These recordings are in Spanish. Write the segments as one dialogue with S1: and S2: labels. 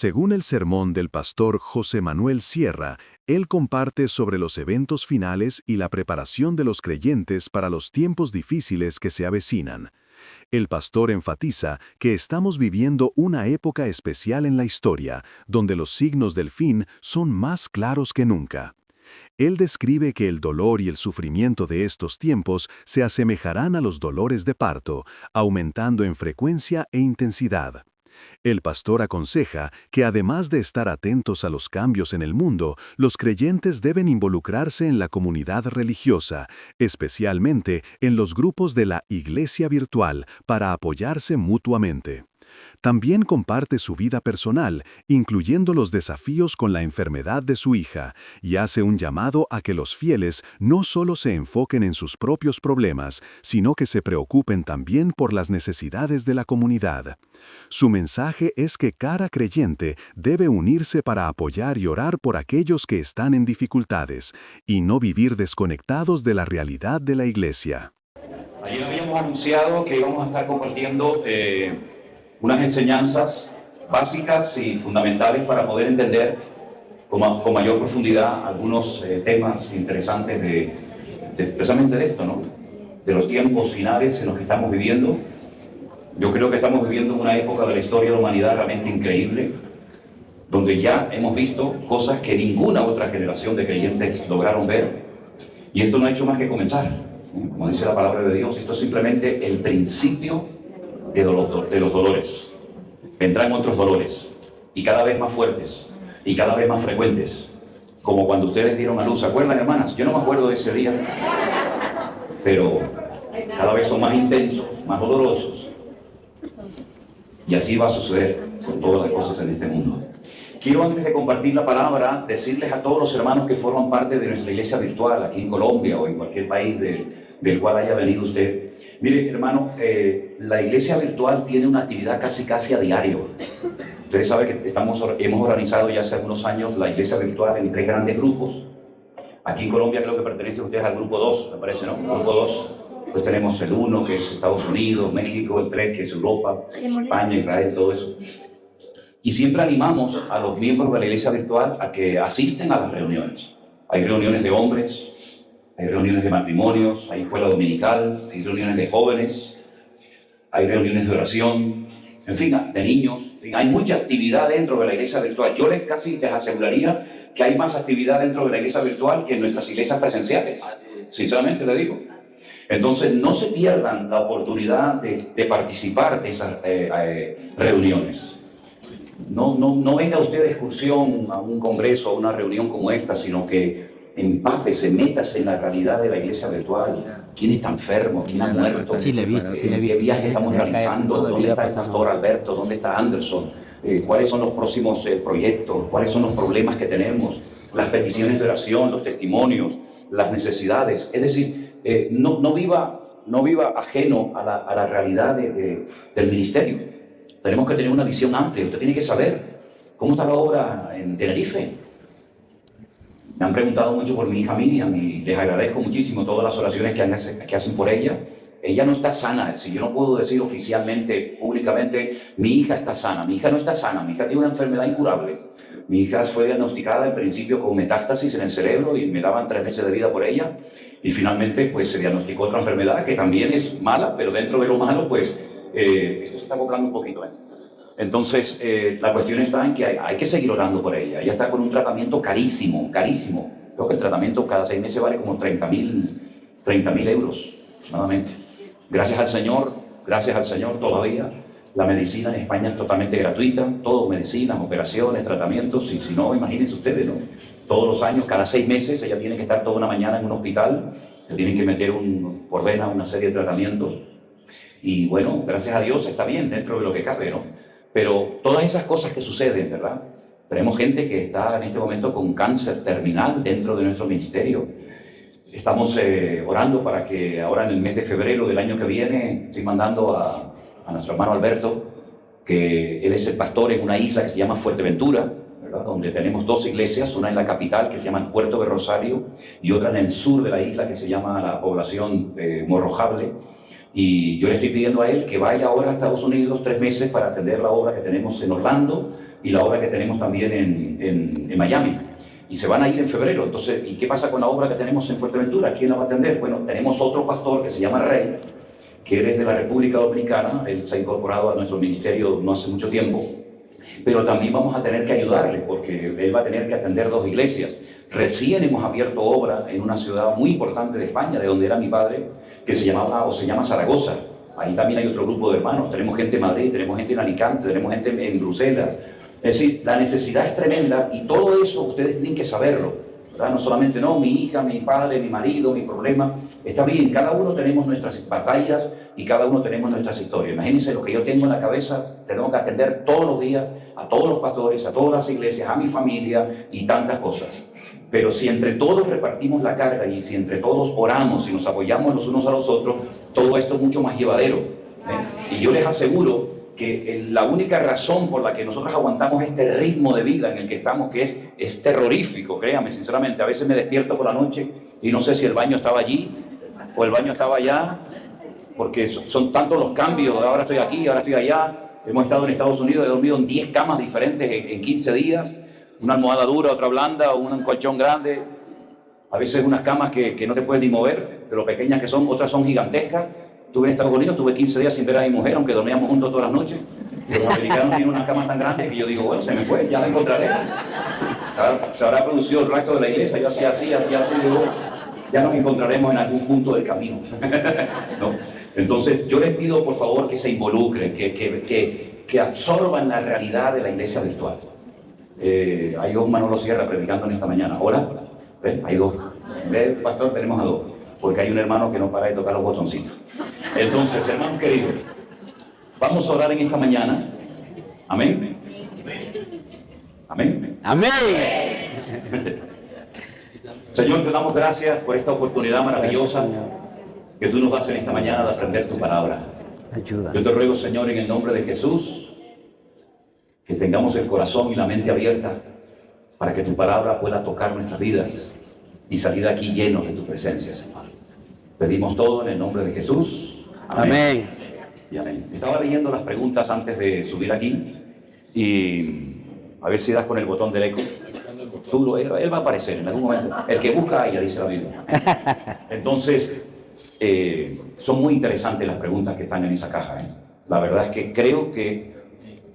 S1: Según el sermón del pastor José Manuel Sierra, él comparte sobre los eventos finales y la preparación de los creyentes para los tiempos difíciles que se avecinan. El pastor enfatiza que estamos viviendo una época especial en la historia, donde los signos del fin son más claros que nunca. Él describe que el dolor y el sufrimiento de estos tiempos se asemejarán a los dolores de parto, aumentando en frecuencia e intensidad. El pastor aconseja que además de estar atentos a los cambios en el mundo, los creyentes deben involucrarse en la comunidad religiosa, especialmente en los grupos de la Iglesia virtual, para apoyarse mutuamente. También comparte su vida personal, incluyendo los desafíos con la enfermedad de su hija, y hace un llamado a que los fieles no solo se enfoquen en sus propios problemas, sino que se preocupen también por las necesidades de la comunidad. Su mensaje es que cada creyente debe unirse para apoyar y orar por aquellos que están en dificultades, y no vivir desconectados de la realidad de la Iglesia.
S2: Ayer habíamos anunciado que íbamos a estar compartiendo unas enseñanzas básicas y fundamentales para poder entender con mayor profundidad algunos temas interesantes precisamente de esto, ¿no? De los tiempos finales en los que estamos viviendo. Yo creo que estamos viviendo una época de la historia de la humanidad realmente increíble, donde ya hemos visto cosas que ninguna otra generación de creyentes lograron ver, y esto no ha hecho más que comenzar. Como dice la palabra de Dios, esto es simplemente el principio de los dolores. Vendrán otros dolores, y cada vez más fuertes, y cada vez más frecuentes, como cuando ustedes dieron a luz. ¿Se acuerdan, hermanas? Yo no me acuerdo de ese día, pero cada vez son más intensos, más dolorosos, y así va a suceder con todas las cosas en este mundo. Quiero, antes de compartir la palabra, decirles a todos los hermanos que forman parte de nuestra iglesia virtual aquí en Colombia o en cualquier país del cual haya venido usted. Mire, hermano, la iglesia virtual tiene una actividad casi a diario. Ustedes saben que hemos organizado ya hace algunos años la iglesia virtual en 3 grandes grupos. Aquí en Colombia creo que pertenecen ustedes al grupo 2, me parece, ¿no? Grupo 2. Pues tenemos el 1, que es Estados Unidos, México, el 3, que es Europa, España, Israel, todo eso. Y siempre animamos a los miembros de la iglesia virtual a que asisten a las reuniones. Hay reuniones de hombres, hay reuniones de matrimonios, hay escuela dominical, hay reuniones de jóvenes, hay reuniones de oración, en fin, de niños. En fin, hay mucha actividad dentro de la iglesia virtual. Yo casi les aseguraría que hay más actividad dentro de la iglesia virtual que en nuestras iglesias presenciales. Sinceramente le digo. Entonces, no se pierdan la oportunidad de participar de esas reuniones. No venga usted de excursión a un congreso, a una reunión como esta, sino que empápese, métase en la realidad de la iglesia virtual. ¿Quién está enfermo? ¿Quién ha muerto?
S3: Sí, le he visto.
S2: ¿Qué viaje estamos realizando? ¿Dónde está el pastor Alberto? ¿Dónde está Anderson? ¿Cuáles son los próximos proyectos? ¿Cuáles son los problemas que tenemos? Las peticiones de oración, los testimonios, las necesidades. Es decir, no viva ajeno a la realidad del ministerio. Tenemos que tener una visión amplia. Usted tiene que saber cómo está la obra en Tenerife. Me han preguntado mucho por mi hija Miriam y les agradezco muchísimo todas las oraciones que hacen por ella. Ella no está sana. Si yo no puedo decir oficialmente, públicamente, mi hija está sana. Mi hija no está sana. Mi hija tiene una enfermedad incurable. Mi hija fue diagnosticada en principio con metástasis en el cerebro y me daban 3 meses de vida por ella. Y finalmente pues se diagnosticó otra enfermedad que también es mala, pero dentro de lo malo pues esto se está acoplando un poquito. Entonces la cuestión está en que hay que seguir orando por ella. Ella está con un tratamiento carísimo. Creo que el tratamiento cada 6 meses vale como 30.000 euros aproximadamente. Gracias al Señor todavía. La medicina en España es totalmente gratuita, todo, medicinas, operaciones, tratamientos, y si no, imagínense ustedes, ¿no? Todos los años, cada 6 meses, ella tiene que estar toda una mañana en un hospital, le tienen que meter por vena una serie de tratamientos, y bueno, gracias a Dios está bien dentro de lo que cabe, ¿no? Pero todas esas cosas que suceden, ¿verdad? Tenemos gente que está en este momento con cáncer terminal dentro de nuestro ministerio. Estamos orando para que ahora en el mes de febrero del año que viene, estoy mandando a nuestro hermano Alberto, que él es el pastor en una isla que se llama Fuerteventura, ¿verdad? Donde tenemos 2 iglesias, una en la capital que se llama Puerto de Rosario y otra en el sur de la isla que se llama la población Morrojable, Y yo le estoy pidiendo a él que vaya ahora a Estados Unidos 3 meses para atender la obra que tenemos en Orlando y la obra que tenemos también en Miami. Y se van a ir en febrero. Entonces, ¿y qué pasa con la obra que tenemos en Fuerteventura? ¿Quién la va a atender? Bueno, tenemos otro pastor que se llama Rey, que él es de la República Dominicana. Él se ha incorporado a nuestro ministerio no hace mucho tiempo. Pero también vamos a tener que ayudarle, porque él va a tener que atender 2 iglesias. Recién hemos abierto obra en una ciudad muy importante de España, de donde era mi padre, que se llama Zaragoza. Ahí también hay otro grupo de hermanos. Tenemos gente en Madrid, tenemos gente en Alicante, tenemos gente en Bruselas. Es decir, la necesidad es tremenda y todo eso ustedes tienen que saberlo, ¿verdad? No solamente, no, mi hija, mi padre, mi marido, mi problema. Está bien, cada uno tenemos nuestras batallas y cada uno tenemos nuestras historias. Imagínense lo que yo tengo en la cabeza, tenemos que atender todos los días a todos los pastores, a todas las iglesias, a mi familia y tantas cosas. Pero si entre todos repartimos la carga y si entre todos oramos y nos apoyamos los unos a los otros, todo esto es mucho más llevadero, ¿eh? Y yo les aseguro que la única razón por la que nosotros aguantamos este ritmo de vida en el que estamos, que es terrorífico, créame, sinceramente, a veces me despierto por la noche y no sé si el baño estaba allí o el baño estaba allá, porque son tantos los cambios, ahora estoy aquí, ahora estoy allá. Hemos estado en Estados Unidos, he dormido en 10 camas diferentes en 15 días, una almohada dura, otra blanda, un colchón grande, a veces unas camas que no te puedes ni mover, de lo pequeñas que son, otras son gigantescas. Estuve en Estados Unidos, tuve 15 días sin ver a mi mujer, aunque dormíamos juntos todas las noches. Los americanos tienen una cama tan grande que yo digo, bueno, se me fue, ya la encontraré. Se habrá producido el rapto de la iglesia, yo hacía así, digo, ya nos encontraremos en algún punto del camino. ¿No? Entonces, yo les pido, por favor, que se involucren, que absorban la realidad de la iglesia virtual. Hay 2 Manolo Sierra predicando en esta mañana. ¿Hola? ¿Ven? Hay 2. En vez de pastor tenemos a 2. Porque hay un hermano que no para de tocar los botoncitos. Entonces, hermanos queridos, vamos a orar en esta mañana. Amén. Amén.
S3: Amén.
S2: Señor, te damos gracias por esta oportunidad maravillosa que tú nos das en esta mañana de aprender tu palabra.
S3: Ayuda.
S2: Yo te ruego, Señor, en el nombre de Jesús, que tengamos el corazón y la mente abierta para que tu palabra pueda tocar nuestras vidas y salir de aquí llenos de tu presencia, Señor. Pedimos todo en el nombre de Jesús. Amén.
S3: Amén.
S2: Y amén. Estaba leyendo las preguntas antes de subir aquí y a ver si das con el botón del eco. Él va a aparecer en algún momento. El que busca haya, dice la Biblia. Entonces, son muy interesantes las preguntas que están en esa caja. La verdad es que creo que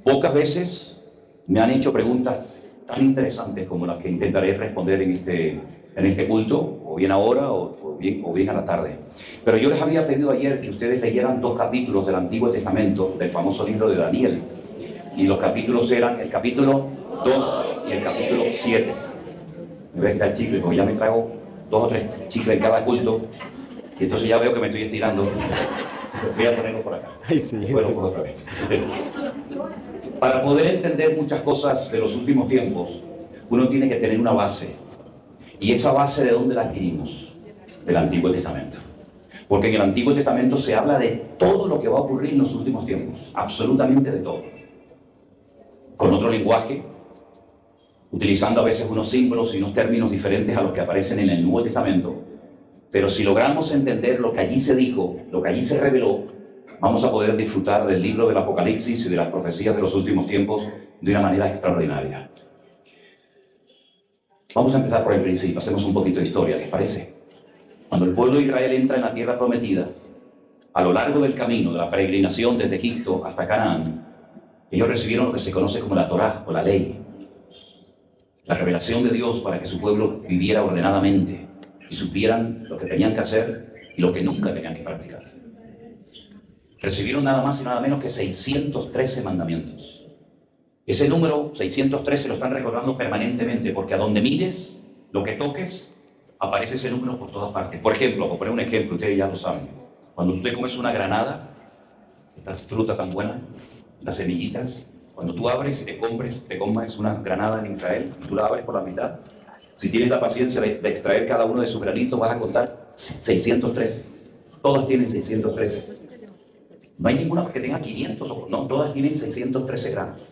S2: pocas veces me han hecho preguntas tan interesantes como las que intentaré responder en este culto, o bien ahora o bien a la tarde. Pero yo les había pedido ayer que ustedes leyeran 2 capítulos del Antiguo Testamento, del famoso libro de Daniel. Y los capítulos eran el capítulo 2 y el capítulo 7. Me voy a echar chicle, porque ya me traigo 2 o 3 chicles en cada culto. Y entonces ya veo que me estoy estirando. Voy a ponerlo por acá. Después lo pongo otra vez. Para poder entender muchas cosas de los últimos tiempos, uno tiene que tener una base. ¿Y esa base de dónde la adquirimos? Del Antiguo Testamento. Porque en el Antiguo Testamento se habla de todo lo que va a ocurrir en los últimos tiempos. Absolutamente de todo. Con otro lenguaje, utilizando a veces unos símbolos y unos términos diferentes a los que aparecen en el Nuevo Testamento. Pero si logramos entender lo que allí se dijo, lo que allí se reveló, vamos a poder disfrutar del libro del Apocalipsis y de las profecías de los últimos tiempos de una manera extraordinaria. Vamos a empezar por el principio, hacemos un poquito de historia, ¿les parece? Cuando el pueblo de Israel entra en la tierra prometida, a lo largo del camino de la peregrinación desde Egipto hasta Canaán, ellos recibieron lo que se conoce como la Torá o la ley, la revelación de Dios para que su pueblo viviera ordenadamente y supieran lo que tenían que hacer y lo que nunca tenían que practicar. Recibieron nada más y nada menos que 613 mandamientos. Ese número 613 lo están recordando permanentemente porque a donde mires, lo que toques, aparece ese número por todas partes. Por ejemplo, voy a poner un ejemplo, ustedes ya lo saben. Cuando tú te comes una granada, esta fruta tan buena, las semillitas, cuando tú abres y te comes una granada en Israel, y tú la abres por la mitad, si tienes la paciencia de extraer cada uno de sus granitos, vas a contar 613. Todas tienen 613. No hay ninguna que tenga 500, no, todas tienen 613 granos.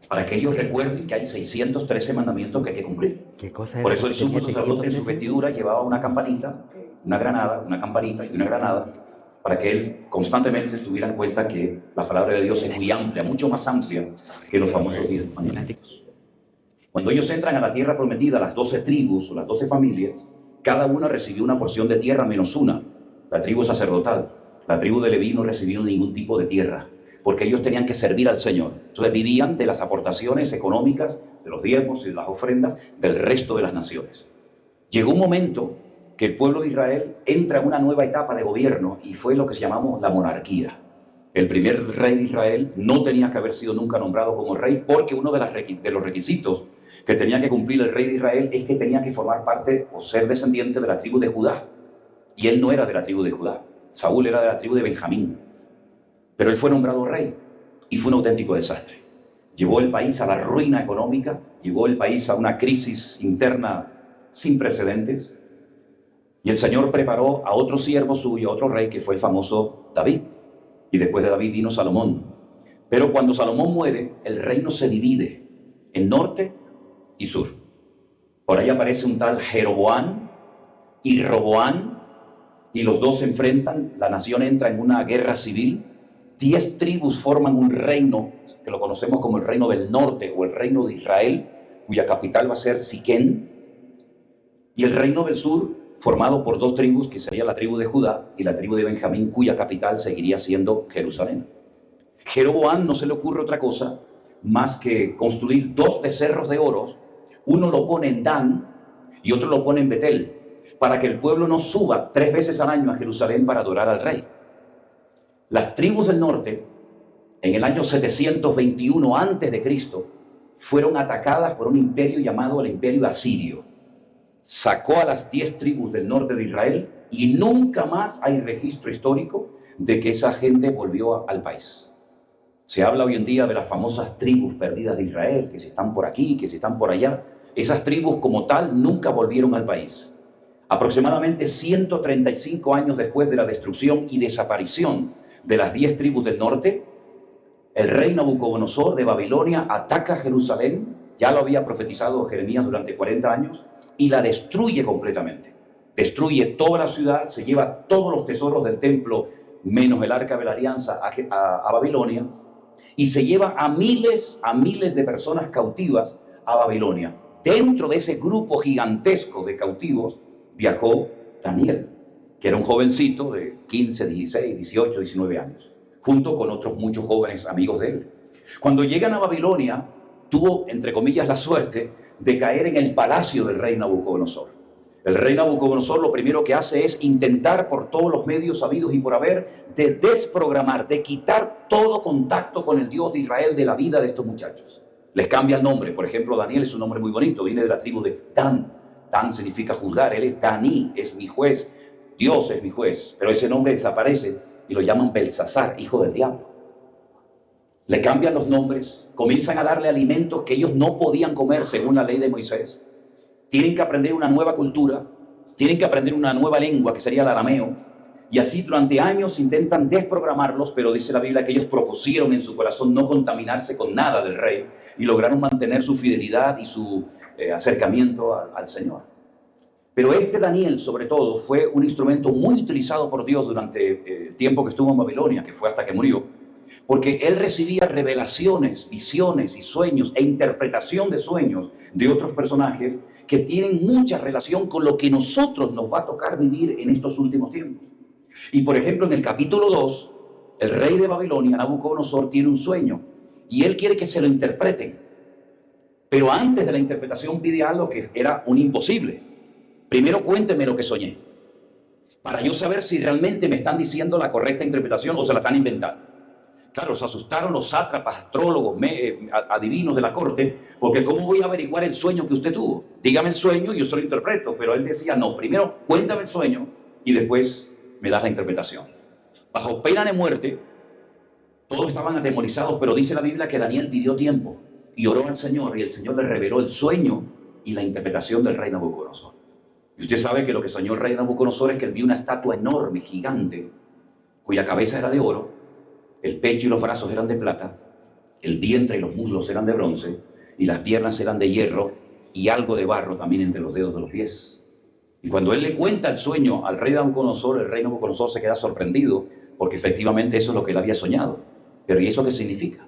S2: Para que ellos recuerden que hay 613 mandamientos que hay que cumplir.
S3: ¿Qué cosa
S2: Por eso el sumo sacerdote en su vestidura llevaba una campanita, una granada, una campanita y una granada, para que él constantemente tuviera en cuenta que la palabra de Dios es muy amplia, mucho más amplia que los famosos 10 mandamientos. Cuando ellos entran a la tierra prometida, las 12 tribus o las 12 familias, cada una recibió una porción de tierra menos una, la tribu sacerdotal. La tribu de Leví no recibió ningún tipo de tierra, porque ellos tenían que servir al Señor. Entonces vivían de las aportaciones económicas, de los diezmos y de las ofrendas del resto de las naciones. Llegó un momento que el pueblo de Israel entra en una nueva etapa de gobierno y fue lo que llamamos la monarquía. El primer rey de Israel no tenía que haber sido nunca nombrado como rey, porque uno de los requisitos que tenía que cumplir el rey de Israel es que tenía que formar parte o ser descendiente de la tribu de Judá. Y él no era de la tribu de Judá. Saúl era de la tribu de Benjamín. Pero él fue nombrado rey y fue un auténtico desastre. Llevó el país a la ruina económica, llevó el país a una crisis interna sin precedentes. Y el Señor preparó a otro siervo suyo, a otro rey, que fue el famoso David. Y después de David vino Salomón. Pero cuando Salomón muere, el reino se divide en norte y sur. Por ahí aparece un tal Jeroboam y Roboam, y los dos se enfrentan, la nación entra en una guerra civil. 10 tribus forman un reino, que lo conocemos como el reino del norte o el reino de Israel, cuya capital va a ser Siquén. Y el reino del sur, formado por 2 tribus, que sería la tribu de Judá y la tribu de Benjamín, cuya capital seguiría siendo Jerusalén. Jeroboam no se le ocurre otra cosa más que construir 2 becerros de oro. Uno lo pone en Dan y otro lo pone en Betel, para que el pueblo no suba 3 veces al año a Jerusalén para adorar al rey. Las tribus del norte, en el año 721 a.C., fueron atacadas por un imperio llamado el Imperio Asirio. Sacó a las 10 tribus del norte de Israel y nunca más hay registro histórico de que esa gente volvió al país. Se habla hoy en día de las famosas tribus perdidas de Israel, que si están por aquí, que si están por allá. Esas tribus como tal nunca volvieron al país. Aproximadamente 135 años después de la destrucción y desaparición de las 10 tribus del norte, el rey Nabucodonosor de Babilonia ataca Jerusalén, ya lo había profetizado Jeremías durante 40 años, y la destruye completamente. Destruye toda la ciudad, se lleva todos los tesoros del templo, menos el arca de la alianza, a Babilonia, y se lleva a miles de personas cautivas a Babilonia. Dentro de ese grupo gigantesco de cautivos viajó Daniel, que era un jovencito de 15, 16, 18, 19 años, junto con otros muchos jóvenes amigos de él. Cuando llegan a Babilonia, tuvo, entre comillas, la suerte de caer en el palacio del rey Nabucodonosor. El rey Nabucodonosor lo primero que hace es intentar por todos los medios habidos y por haber de desprogramar, de quitar todo contacto con el Dios de Israel de la vida de estos muchachos. Les cambia el nombre. Por ejemplo, Daniel es un nombre muy bonito, viene de la tribu de Dan. Dan significa juzgar, él es Daní, es mi juez, Dios es mi juez. Pero ese nombre desaparece y lo llaman Belsasar, hijo del diablo. Le cambian los nombres, comienzan a darle alimentos que ellos no podían comer según la ley de Moisés. Tienen que aprender una nueva cultura, tienen que aprender una nueva lengua que sería el arameo. Y así durante años intentan desprogramarlos, pero dice la Biblia que ellos propusieron en su corazón no contaminarse con nada del rey y lograron mantener su fidelidad y su acercamiento al Señor. Pero este Daniel, sobre todo, fue un instrumento muy utilizado por Dios durante el tiempo que estuvo en Babilonia, que fue hasta que murió, porque él recibía revelaciones, visiones y sueños e interpretación de sueños de otros personajes que tienen mucha relación con lo que nosotros nos va a tocar vivir en estos últimos tiempos. Y por ejemplo, en el capítulo 2, el rey de Babilonia, Nabucodonosor, tiene un sueño y él quiere que se lo interpreten. Pero antes de la interpretación pide algo que era un imposible. Primero cuénteme lo que soñé, para yo saber si realmente me están diciendo la correcta interpretación o se la están inventando. Claro, se asustaron los sátrapas, astrólogos, adivinos de la corte, porque ¿cómo voy a averiguar el sueño que usted tuvo? Dígame el sueño y yo se lo interpreto. Pero él decía, no, primero cuéntame el sueño y después me das la interpretación. Bajo pena de muerte, todos estaban atemorizados, pero dice la Biblia que Daniel pidió tiempo y oró al Señor, y el Señor le reveló el sueño y la interpretación del rey Nabucodonosor. Y usted sabe que lo que soñó el rey Nabucodonosor es que él vio una estatua enorme, gigante, cuya cabeza era de oro, el pecho y los brazos eran de plata, el vientre y los muslos eran de bronce, y las piernas eran de hierro, y algo de barro también entre los dedos de los pies. Y Y cuando él le cuenta el sueño al rey Nabucodonosor, el rey Nabucodonosor se queda sorprendido porque efectivamente eso es lo que él había soñado. Pero ¿y eso qué significa?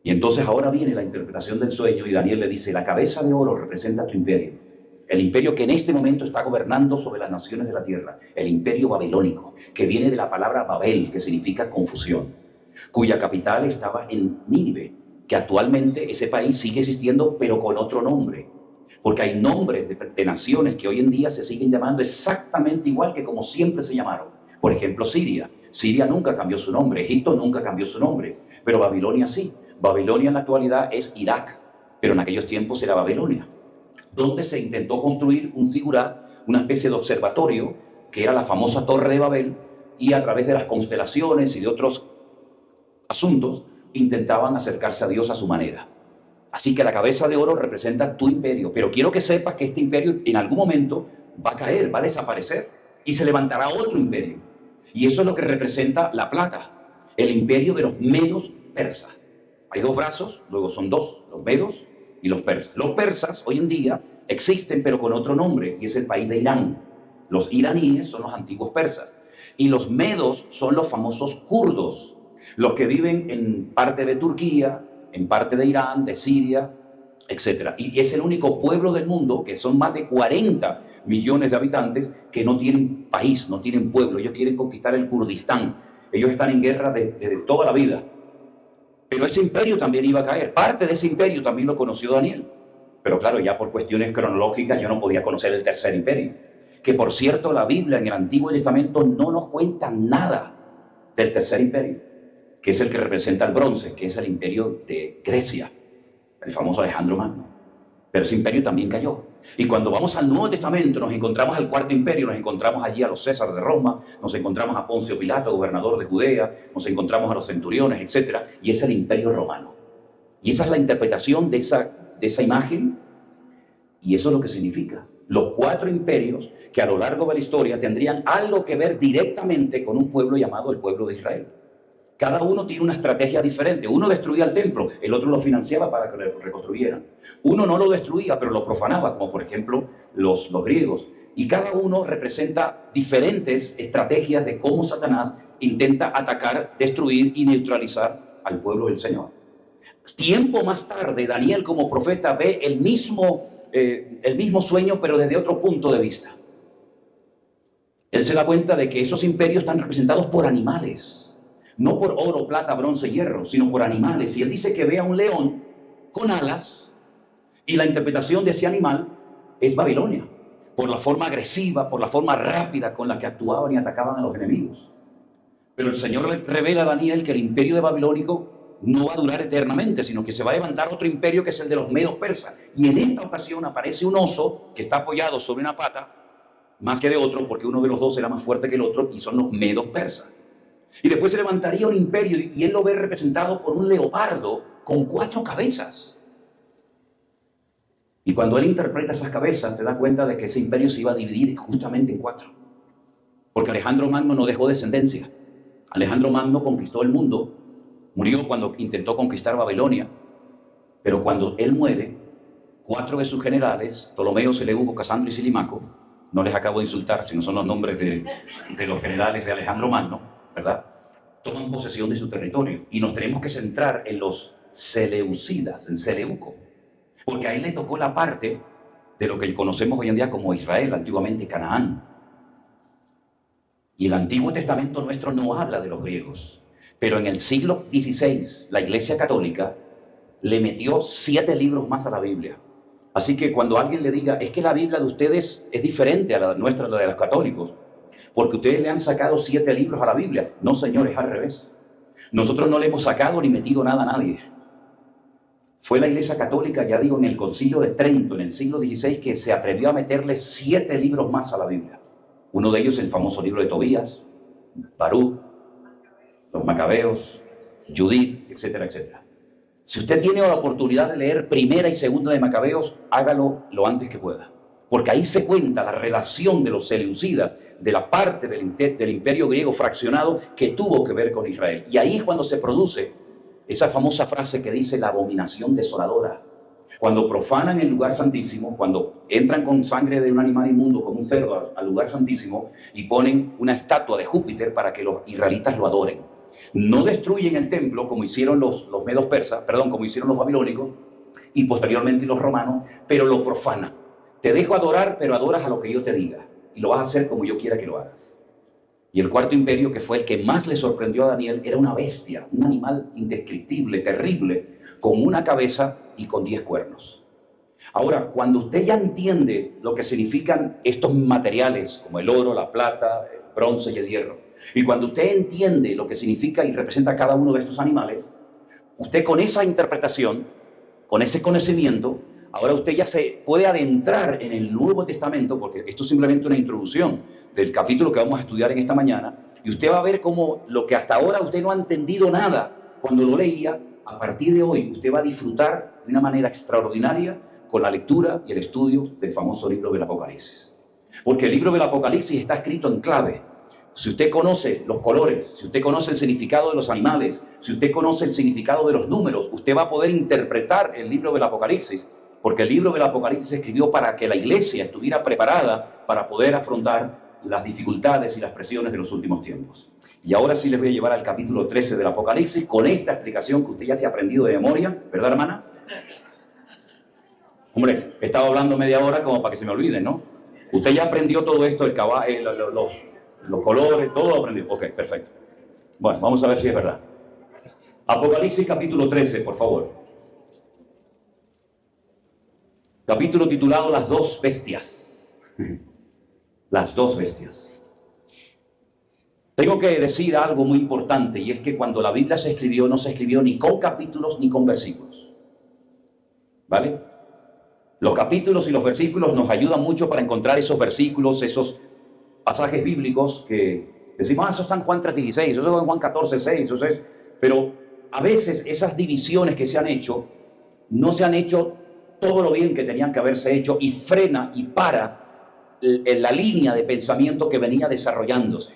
S2: Y entonces ahora viene la interpretación del sueño y Daniel le dice, la cabeza de oro representa tu imperio. El imperio que en este momento está gobernando sobre las naciones de la tierra. El imperio babilónico, que viene de la palabra Babel, que significa confusión, cuya capital estaba en Nínive, que actualmente ese país sigue existiendo, pero con otro nombre. Porque hay nombres de naciones que hoy en día se siguen llamando exactamente igual que como siempre se llamaron. Por ejemplo, Siria. Siria nunca cambió su nombre, Egipto nunca cambió su nombre, pero Babilonia sí. Babilonia en la actualidad es Irak, pero en aquellos tiempos era Babilonia, donde se intentó construir un zigurat, una especie de observatorio, que era la famosa Torre de Babel, y a través de las constelaciones y de otros asuntos, intentaban acercarse a Dios a su manera. Así que la cabeza de oro representa tu imperio, pero quiero que sepas que este imperio en algún momento va a caer, va a desaparecer, y se levantará otro imperio. Y eso es lo que representa la plata, el imperio de los medos persas. Hay dos brazos, luego son dos, los medos y los persas. Los persas hoy en día existen, pero con otro nombre, y es el país de Irán. Los iraníes son los antiguos persas, y los medos son los famosos kurdos, los que viven en parte de Turquía, en parte de Irán, de Siria, etc. Y es el único pueblo del mundo, que son más de 40 millones de habitantes, que no tienen país, no tienen pueblo. Ellos quieren conquistar el Kurdistán. Ellos están en guerra desde toda la vida. Pero ese imperio también iba a caer. Parte de ese imperio también lo conoció Daniel. Pero claro, ya por cuestiones cronológicas yo no podía conocer el tercer imperio. Que por cierto, la Biblia en el Antiguo Testamento no nos cuenta nada del tercer imperio, que es el que representa el bronce, que es el imperio de Grecia, el famoso Alejandro Magno. Pero ese imperio también cayó. Y cuando vamos al Nuevo Testamento nos encontramos al cuarto imperio, nos encontramos allí a los César de Roma, nos encontramos a Poncio Pilato, gobernador de Judea, nos encontramos a los centuriones, etc. Y es el imperio romano. Y esa es la interpretación de esa imagen, y eso es lo que significa. Los cuatro imperios que a lo largo de la historia tendrían algo que ver directamente con un pueblo llamado el pueblo de Israel. Cada uno tiene una estrategia diferente. Uno destruía el templo, el otro lo financiaba para que lo reconstruyeran. Uno no lo destruía, pero lo profanaba, como por ejemplo los griegos. Y cada uno representa diferentes estrategias de cómo Satanás intenta atacar, destruir y neutralizar al pueblo del Señor. Tiempo más tarde, Daniel como profeta ve el mismo sueño, pero desde otro punto de vista. Él se da cuenta de que esos imperios están representados por animales. No por oro, plata, bronce, hierro, sino por animales. Y él dice que ve a un león con alas, y la interpretación de ese animal es Babilonia, por la forma agresiva, por la forma rápida con la que actuaban y atacaban a los enemigos. Pero el Señor le revela a Daniel que el imperio de Babilónico no va a durar eternamente, sino que se va a levantar otro imperio que es el de los medos persas. Y en esta ocasión aparece un oso que está apoyado sobre una pata, más que de otro, porque uno de los dos era más fuerte que el otro, y son los medos persas. Y después se levantaría un imperio, y él lo ve representado por un leopardo con 4 cabezas. Y cuando él interpreta esas cabezas, te das cuenta de que ese imperio se iba a dividir justamente en 4. Porque Alejandro Magno no dejó descendencia. Alejandro Magno conquistó el mundo, murió cuando intentó conquistar Babilonia, pero cuando él muere, 4 de sus generales, Ptolomeo, Seleuco, Casandro y Silimaco, no les acabo de insultar, sino son los nombres de los generales de Alejandro Magno, ¿verdad? Toman posesión de su territorio, y nos tenemos que centrar en los seleucidas, en Seleuco, porque a él le tocó la parte de lo que conocemos hoy en día como Israel, antiguamente Canaán. Y el Antiguo Testamento nuestro no habla de los griegos, pero en el siglo XVI la Iglesia Católica le metió 7 libros más a la Biblia. Así que cuando alguien le diga, es que la Biblia de ustedes es diferente a la nuestra, la de los católicos, porque ustedes le han sacado 7 libros a la Biblia. No, señores, al revés. Nosotros no le hemos sacado ni metido nada a nadie. Fue la Iglesia Católica, ya digo, en el Concilio de Trento, en el siglo XVI, que se atrevió a meterle 7 libros más a la Biblia. Uno de ellos el famoso libro de Tobías, Baruch, los Macabeos, Judith, etcétera, etcétera. Si usted tiene la oportunidad de leer primera y segunda de Macabeos, hágalo lo antes que pueda. Porque ahí se cuenta la relación de los seleucidas, de la parte del imperio griego fraccionado que tuvo que ver con Israel. Y ahí es cuando se produce esa famosa frase que dice la abominación desoladora. Cuando profanan el lugar santísimo, cuando entran con sangre de un animal inmundo como un cerdo al lugar santísimo y ponen una estatua de Júpiter para que los israelitas lo adoren. No destruyen el templo como hicieron los medos persas, como hicieron los babilónicos y posteriormente los romanos, pero lo profanan. Te dejo adorar, pero adoras a lo que yo te diga y lo vas a hacer como yo quiera que lo hagas. Y el cuarto imperio, que fue el que más le sorprendió a Daniel, era una bestia, un animal indescriptible, terrible, con una cabeza y con 10 cuernos. Ahora, cuando usted ya entiende lo que significan estos materiales, como el oro, la plata, el bronce y el hierro, y cuando usted entiende lo que significa y representa cada uno de estos animales, usted con esa interpretación, con ese conocimiento, ahora usted ya se puede adentrar en el Nuevo Testamento, porque esto es simplemente una introducción del capítulo que vamos a estudiar en esta mañana, y usted va a ver cómo lo que hasta ahora usted no ha entendido nada cuando lo leía, a partir de hoy usted va a disfrutar de una manera extraordinaria con la lectura y el estudio del famoso libro del Apocalipsis. Porque el libro del Apocalipsis está escrito en clave. Si usted conoce los colores, si usted conoce el significado de los animales, si usted conoce el significado de los números, usted va a poder interpretar el libro del Apocalipsis, porque el libro del Apocalipsis se escribió para que la iglesia estuviera preparada para poder afrontar las dificultades y las presiones de los últimos tiempos. Y ahora sí les voy a llevar al capítulo 13 del Apocalipsis con esta explicación que usted ya se ha aprendido de memoria, ¿verdad, hermana? Hombre, he estado hablando media hora como para que se me olviden, ¿no? Usted ya aprendió todo esto, el caballo, los colores, todo lo aprendió. Ok, perfecto. Bueno, vamos a ver si es verdad. Apocalipsis capítulo 13, por favor. Capítulo titulado Las dos bestias. Las dos bestias. Tengo que decir algo muy importante, y es que cuando la Biblia se escribió, no se escribió ni con capítulos ni con versículos. ¿Vale? Los capítulos y los versículos nos ayudan mucho para encontrar esos versículos, esos pasajes bíblicos que decimos, eso está en Juan 3:16, eso está en Juan 14:6, eso es. Pero a veces esas divisiones que se han hecho, no se han hecho todo lo bien que tenían que haberse hecho y frena y para la línea de pensamiento que venía desarrollándose.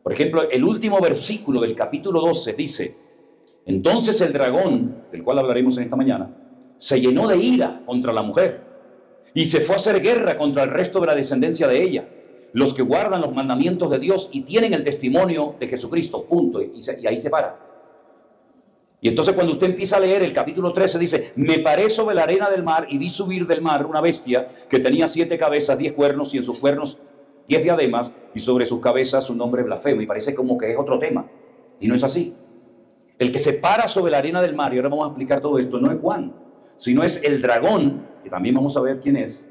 S2: Por ejemplo, el último versículo del capítulo 12 dice, entonces el dragón, del cual hablaremos en esta mañana, se llenó de ira contra la mujer y se fue a hacer guerra contra el resto de la descendencia de ella, los que guardan los mandamientos de Dios y tienen el testimonio de Jesucristo, punto, y ahí se para. Y entonces cuando usted empieza a leer el capítulo 13 dice, me paré sobre la arena del mar y vi subir del mar una bestia que tenía 7 cabezas, 10 cuernos y en sus cuernos 10 diademas y sobre sus cabezas un nombre blasfemo. Y parece como que es otro tema. Y no es así. El que se para sobre la arena del mar, y ahora vamos a explicar todo esto, no es Juan, sino es el dragón, que también vamos a ver quién es.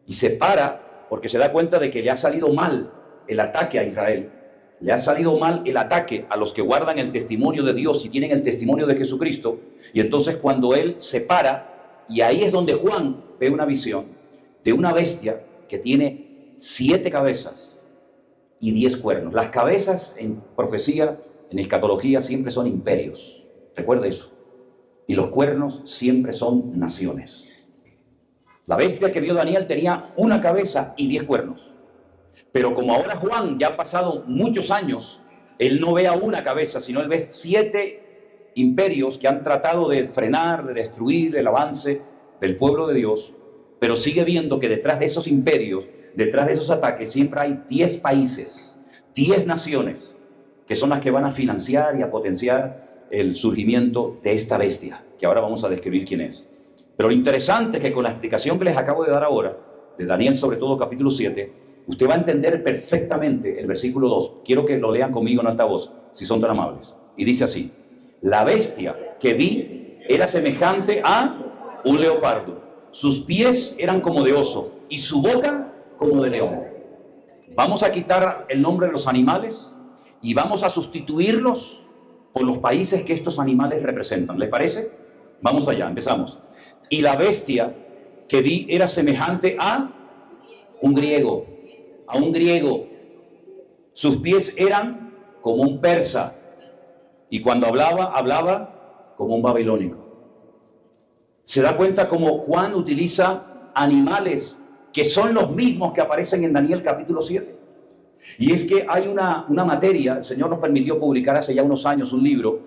S2: Y se para porque se da cuenta de que le ha salido mal el ataque a Israel. Le ha salido mal el ataque a los que guardan el testimonio de Dios y tienen el testimonio de Jesucristo. Y entonces cuando él se para, y ahí es donde Juan ve una visión de una bestia que tiene 7 cabezas y 10 cuernos. Las cabezas en profecía, en escatología, siempre son imperios. Recuerda eso. Y los cuernos siempre son naciones. La bestia que vio Daniel tenía una cabeza y 10 cuernos. Pero como ahora Juan ya ha pasado muchos años, él no ve a una cabeza, sino él ve 7 imperios que han tratado de frenar, de destruir el avance del pueblo de Dios, pero sigue viendo que detrás de esos imperios, detrás de esos ataques, siempre hay 10 países, 10 naciones, que son las que van a financiar y a potenciar el surgimiento de esta bestia, que ahora vamos a describir quién es. Pero lo interesante es que con la explicación que les acabo de dar ahora, de Daniel sobre todo capítulo 7, usted va a entender perfectamente el versículo 2. Quiero que lo lean conmigo en esta voz, si son tan amables. Y dice así, la bestia que vi era semejante a un leopardo. Sus pies eran como de oso y su boca como de león. Vamos a quitar el nombre de los animales y vamos a sustituirlos por los países que estos animales representan. ¿Les parece? Vamos allá, empezamos. Y la bestia que vi era semejante a un griego. A un griego. Sus pies eran como un persa. Y cuando hablaba como un babilónico. Se da cuenta como Juan utiliza animales que son los mismos que aparecen en Daniel capítulo 7. Y es que hay una materia, el Señor nos permitió publicar hace ya unos años un libro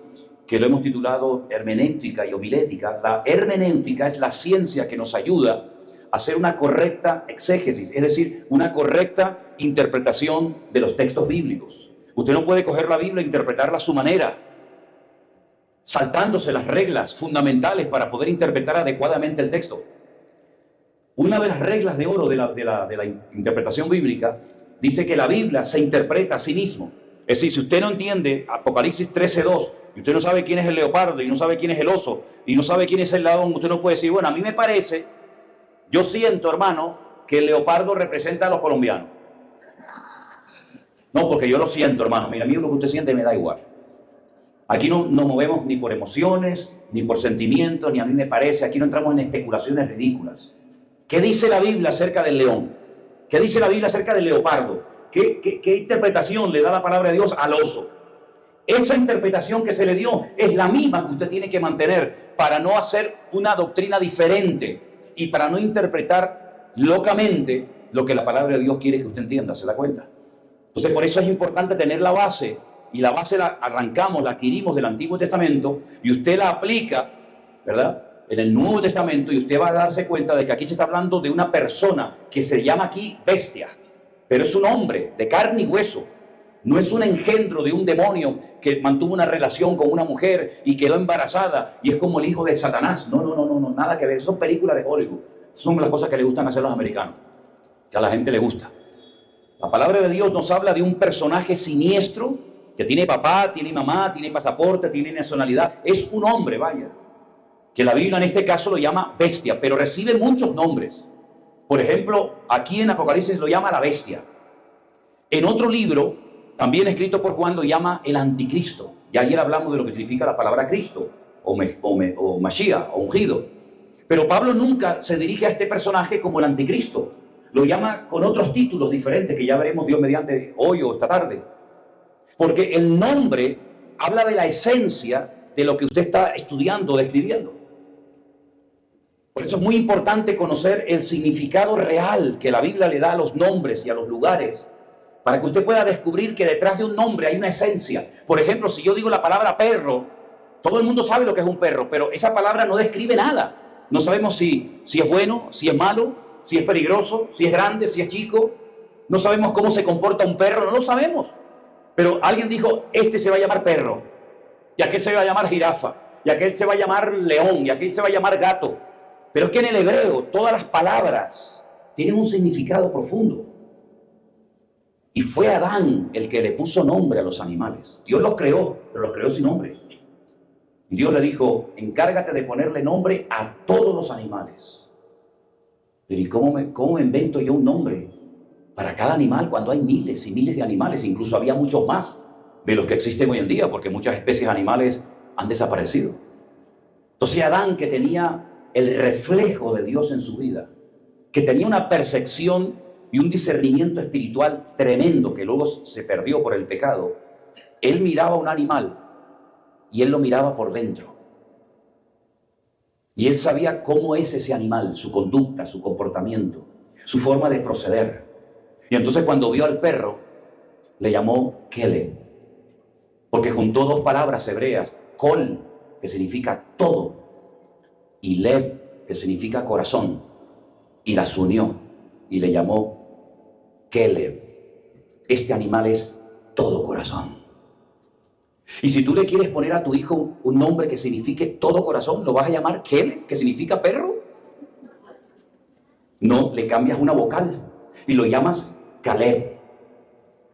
S2: que lo hemos titulado hermenéutica y homilética. La hermenéutica es la ciencia que nos ayuda a hacer una correcta exégesis, es decir, una correcta interpretación de los textos bíblicos. Usted no puede coger la Biblia e interpretarla a su manera, saltándose las reglas fundamentales para poder interpretar adecuadamente el texto. Una de las reglas de oro de la interpretación bíblica dice que la Biblia se interpreta a sí mismo. Es decir, si usted no entiende Apocalipsis 13:2, y usted no sabe quién es el leopardo, y no sabe quién es el oso, y no sabe quién es el león, usted no puede decir, bueno, a mí me parece, yo siento, hermano, que el leopardo representa a los colombianos. No, porque yo lo siento, hermano. Mira, a mí lo que usted siente me da igual. Aquí no nos movemos ni por emociones, ni por sentimientos, ni a mí me parece. Aquí no entramos en especulaciones ridículas. ¿Qué dice la Biblia acerca del león? ¿Qué dice la Biblia acerca del leopardo? ¿Qué interpretación le da la palabra de Dios al oso? Esa interpretación que se le dio es la misma que usted tiene que mantener para no hacer una doctrina diferente y para no interpretar locamente lo que la palabra de Dios quiere que usted entienda. ¿Se da cuenta? Entonces, por eso es importante tener la base, y la base la arrancamos, la adquirimos del Antiguo Testamento, y usted la aplica, ¿verdad?, en el Nuevo Testamento, y usted va a darse cuenta de que aquí se está hablando de una persona que se llama aquí bestia, pero es un hombre de carne y hueso. No es un engendro de un demonio que mantuvo una relación con una mujer y quedó embarazada y es como el hijo de Satanás. No, nada que ver. Son películas de Hollywood. Son las cosas que le gustan hacer los americanos, que a la gente le gusta. La palabra de Dios nos habla de un personaje siniestro que tiene papá, tiene mamá, tiene pasaporte, tiene nacionalidad. Es un hombre, vaya, que la Biblia en este caso lo llama bestia, pero recibe muchos nombres. Por ejemplo, aquí en Apocalipsis lo llama la bestia. En otro libro, también escrito por Juan, lo llama el anticristo. Y ayer hablamos de lo que significa la palabra Cristo, o Mashiach, o ungido. Pero Pablo nunca se dirige a este personaje como el anticristo. Lo llama con otros títulos diferentes que ya veremos Dios mediante hoy o esta tarde. Porque el nombre habla de la esencia de lo que usted está estudiando o describiendo. Por eso es muy importante conocer el significado real que la Biblia le da a los nombres y a los lugares, para que usted pueda descubrir que detrás de un nombre hay una esencia. Por ejemplo, si yo digo la palabra perro, todo el mundo sabe lo que es un perro, pero esa palabra no describe nada. No sabemos si es bueno, si es malo, si es peligroso, si es grande, si es chico. No sabemos cómo se comporta un perro, no lo sabemos. Pero alguien dijo, este se va a llamar perro, y aquel se va a llamar jirafa, y aquel se va a llamar león, y aquel se va a llamar gato. Pero es que en el hebreo todas las palabras tienen un significado profundo. Y fue Adán el que le puso nombre a los animales. Dios los creó, pero los creó sin nombre. Y Dios le dijo, encárgate de ponerle nombre a todos los animales. Pero ¿y cómo invento yo un nombre para cada animal cuando hay miles y miles de animales? Incluso había muchos más de los que existen hoy en día, porque muchas especies animales han desaparecido. Entonces Adán, que tenía el reflejo de Dios en su vida, que tenía una percepción y un discernimiento espiritual tremendo que luego se perdió por el pecado, él miraba un animal y él lo miraba por dentro. Y él sabía cómo es ese animal, su conducta, su comportamiento, su forma de proceder. Y entonces cuando vio al perro, le llamó Keled, porque juntó dos palabras hebreas, Kol, que significa todo, y Lev, que significa corazón, y las unió y le llamó Keled. Este animal es todo corazón. Y si tú le quieres poner a tu hijo un nombre que signifique todo corazón, ¿lo vas a llamar Keled, que significa perro? No, le cambias una vocal y lo llamas Caleb.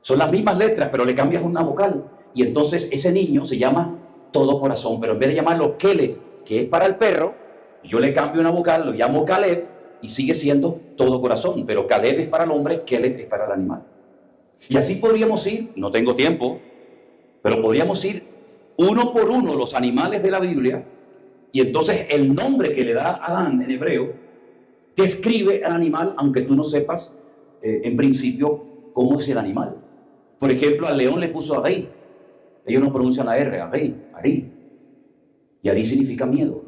S2: Son las mismas letras, pero le cambias una vocal. Y entonces ese niño se llama todo corazón, pero en vez de llamarlo Keled, que es para el perro, yo le cambio una vocal, lo llamo Caleb y sigue siendo todo corazón. Pero Caleb es para el hombre, Keled es para el animal. Y así podríamos ir, no tengo tiempo, pero podríamos ir uno por uno los animales de la Biblia, y entonces el nombre que le da Adán en hebreo describe al animal, aunque tú no sepas en principio cómo es el animal. Por ejemplo, al león le puso Ari. Ellos no pronuncian la R, Ari. Y Ari significa miedo.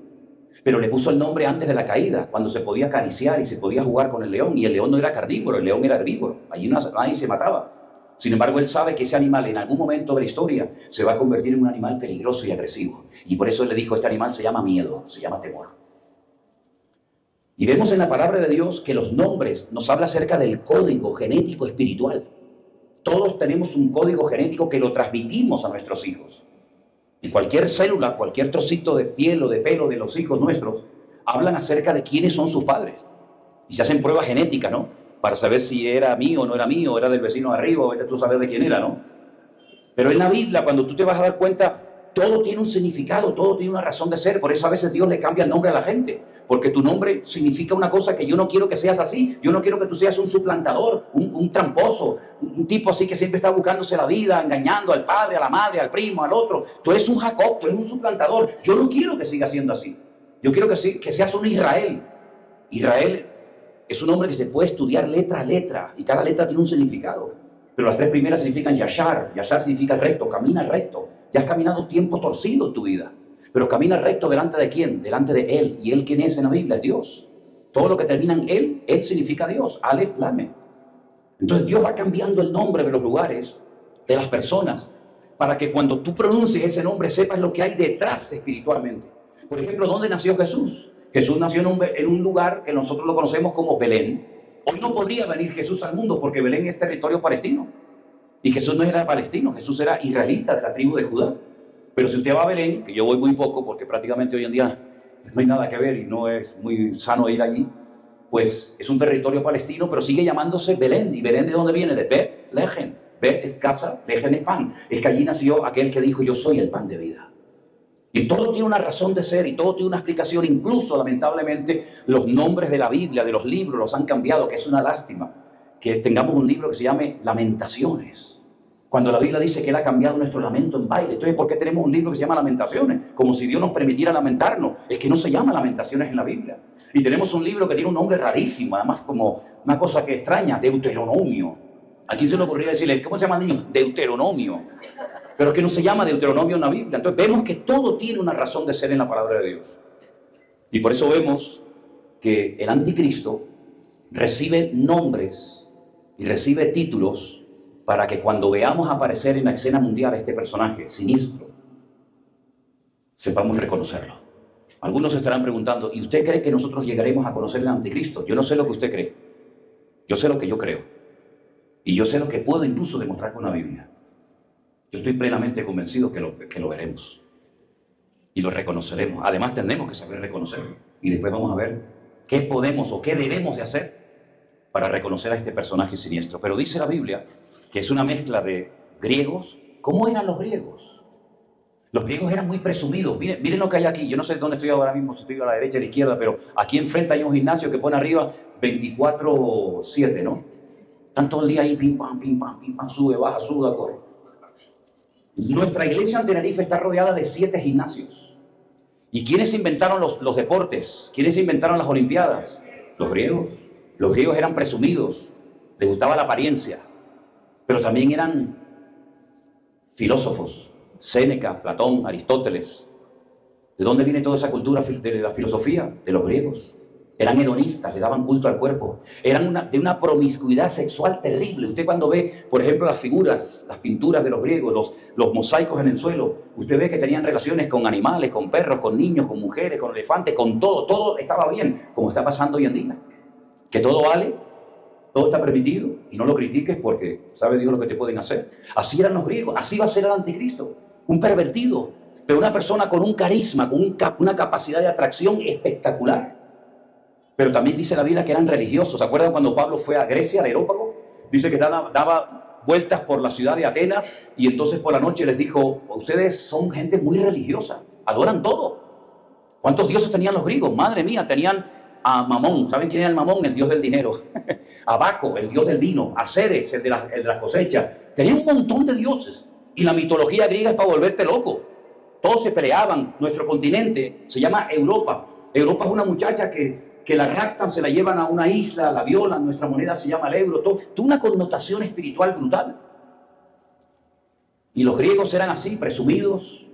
S2: Pero le puso el nombre antes de la caída, cuando se podía acariciar y se podía jugar con el león. Y el león no era carnívoro, el león era herbívoro. Allí nadie se mataba. Sin embargo, él sabe que ese animal en algún momento de la historia se va a convertir en un animal peligroso y agresivo. Y por eso él le dijo, este animal se llama miedo, se llama temor. Y vemos en la palabra de Dios que los nombres nos habla acerca del código genético espiritual. Todos tenemos un código genético que lo transmitimos a nuestros hijos. Y cualquier célula, cualquier trocito de piel o de pelo de los hijos nuestros, hablan acerca de quiénes son sus padres. Y se hacen pruebas genéticas, ¿no? Para saber si era mío o no era mío, era del vecino de arriba, o tú sabes de quién era, ¿no? Pero en la Biblia, cuando tú te vas a dar cuenta, todo tiene un significado, todo tiene una razón de ser. Por eso a veces Dios le cambia el nombre a la gente, porque tu nombre significa una cosa que yo no quiero que seas así. Yo no quiero que tú seas un suplantador, un tramposo, un tipo así que siempre está buscándose la vida, engañando al padre, a la madre, al primo, al otro. Tú eres un Jacob, tú eres un suplantador. Yo no quiero que sigas siendo así. Yo quiero que seas un Israel. Israel es un nombre que se puede estudiar letra a letra y cada letra tiene un significado. Pero las tres primeras significan Yashar. Yashar significa recto, camina recto. Ya has caminado tiempo torcido en tu vida. Pero camina recto delante de ¿quién? Delante de Él. ¿Y Él quién es en la Biblia? Es Dios. Todo lo que termina en Él significa Dios. Aleph, Lamed. Entonces Dios va cambiando el nombre de los lugares, de las personas, para que cuando tú pronuncies ese nombre sepas lo que hay detrás espiritualmente. Por ejemplo, ¿dónde nació Jesús? Jesús nació en un lugar que nosotros lo conocemos como Belén. Hoy no podría venir Jesús al mundo porque Belén es territorio palestino. Y Jesús no era palestino, Jesús era israelita de la tribu de Judá. Pero si usted va a Belén, que yo voy muy poco porque prácticamente hoy en día no hay nada que ver y no es muy sano ir allí, pues es un territorio palestino, pero sigue llamándose Belén. ¿Y Belén de dónde viene? De Bet Lehem. Bet es casa, Lehem es pan. Es que allí nació aquel que dijo, yo soy el pan de vida. Y todo tiene una razón de ser y todo tiene una explicación. Incluso, lamentablemente, los nombres de la Biblia, de los libros, los han cambiado, que es una lástima que tengamos un libro que se llame Lamentaciones. Cuando la Biblia dice que Él ha cambiado nuestro lamento en baile. Entonces, ¿por qué tenemos un libro que se llama Lamentaciones? Como si Dios nos permitiera lamentarnos. Es que no se llama Lamentaciones en la Biblia. Y tenemos un libro que tiene un nombre rarísimo, además como una cosa que extraña, Deuteronomio. ¿A quién se le ocurrió decirle, cómo se llama el niño? Deuteronomio. Pero es que no se llama Deuteronomio en la Biblia. Entonces vemos que todo tiene una razón de ser en la palabra de Dios. Y por eso vemos que el anticristo recibe nombres y recibe títulos para que cuando veamos aparecer en la escena mundial a este personaje siniestro, sepamos reconocerlo. Algunos se estarán preguntando, ¿y usted cree que nosotros llegaremos a conocer al anticristo? Yo no sé lo que usted cree. Yo sé lo que yo creo. Y yo sé lo que puedo incluso demostrar con la Biblia. Yo estoy plenamente convencido que lo veremos y lo reconoceremos. Además, tenemos que saber reconocerlo. Y después vamos a ver qué podemos o qué debemos de hacer para reconocer a este personaje siniestro. Pero dice la Biblia que es una mezcla de griegos. ¿Cómo eran los griegos? Los griegos eran muy presumidos. Miren lo que hay aquí. Yo no sé dónde estoy ahora mismo, si estoy a la derecha o a la izquierda, pero aquí enfrente hay un gimnasio que pone arriba 24/7, ¿no? Están todo el día ahí, pim, pam, sube, baja, suda, corre. Nuestra iglesia en Tenerife está rodeada de 7 gimnasios. ¿Y quiénes inventaron los deportes? ¿Quiénes inventaron las olimpiadas? Los griegos. Los griegos eran presumidos, les gustaba la apariencia, pero también eran filósofos. Séneca, Platón, Aristóteles. ¿De dónde viene toda esa cultura de la filosofía? De los griegos. Eran hedonistas, le daban culto al cuerpo. Eran de una promiscuidad sexual terrible. Usted cuando ve, por ejemplo, las figuras, las pinturas de los griegos, los mosaicos en el suelo, usted ve que tenían relaciones con animales, con perros, con niños, con mujeres, con elefantes, con todo. Todo estaba bien, como está pasando hoy en día. Que todo vale, todo está permitido y no lo critiques porque sabe Dios lo que te pueden hacer. Así eran los griegos, así va a ser el anticristo. Un pervertido, pero una persona con un carisma, con una capacidad de atracción espectacular. Pero también dice la Biblia que eran religiosos. ¿Se acuerdan cuando Pablo fue a Grecia, al Areópago? Dice que daba vueltas por la ciudad de Atenas y entonces por la noche les dijo, ustedes son gente muy religiosa, adoran todo. ¿Cuántos dioses tenían los griegos? Madre mía, tenían a Mamón. ¿Saben quién era el Mamón? El dios del dinero. A Baco, el dios del vino. A Ceres, el de la cosecha. Tenían un montón de dioses. Y la mitología griega es para volverte loco. Todos se peleaban. Nuestro continente se llama Europa. Europa es una muchacha que la raptan, se la llevan a una isla, la violan, nuestra moneda se llama el euro, todo una connotación espiritual brutal. Y los griegos eran así, presumidos,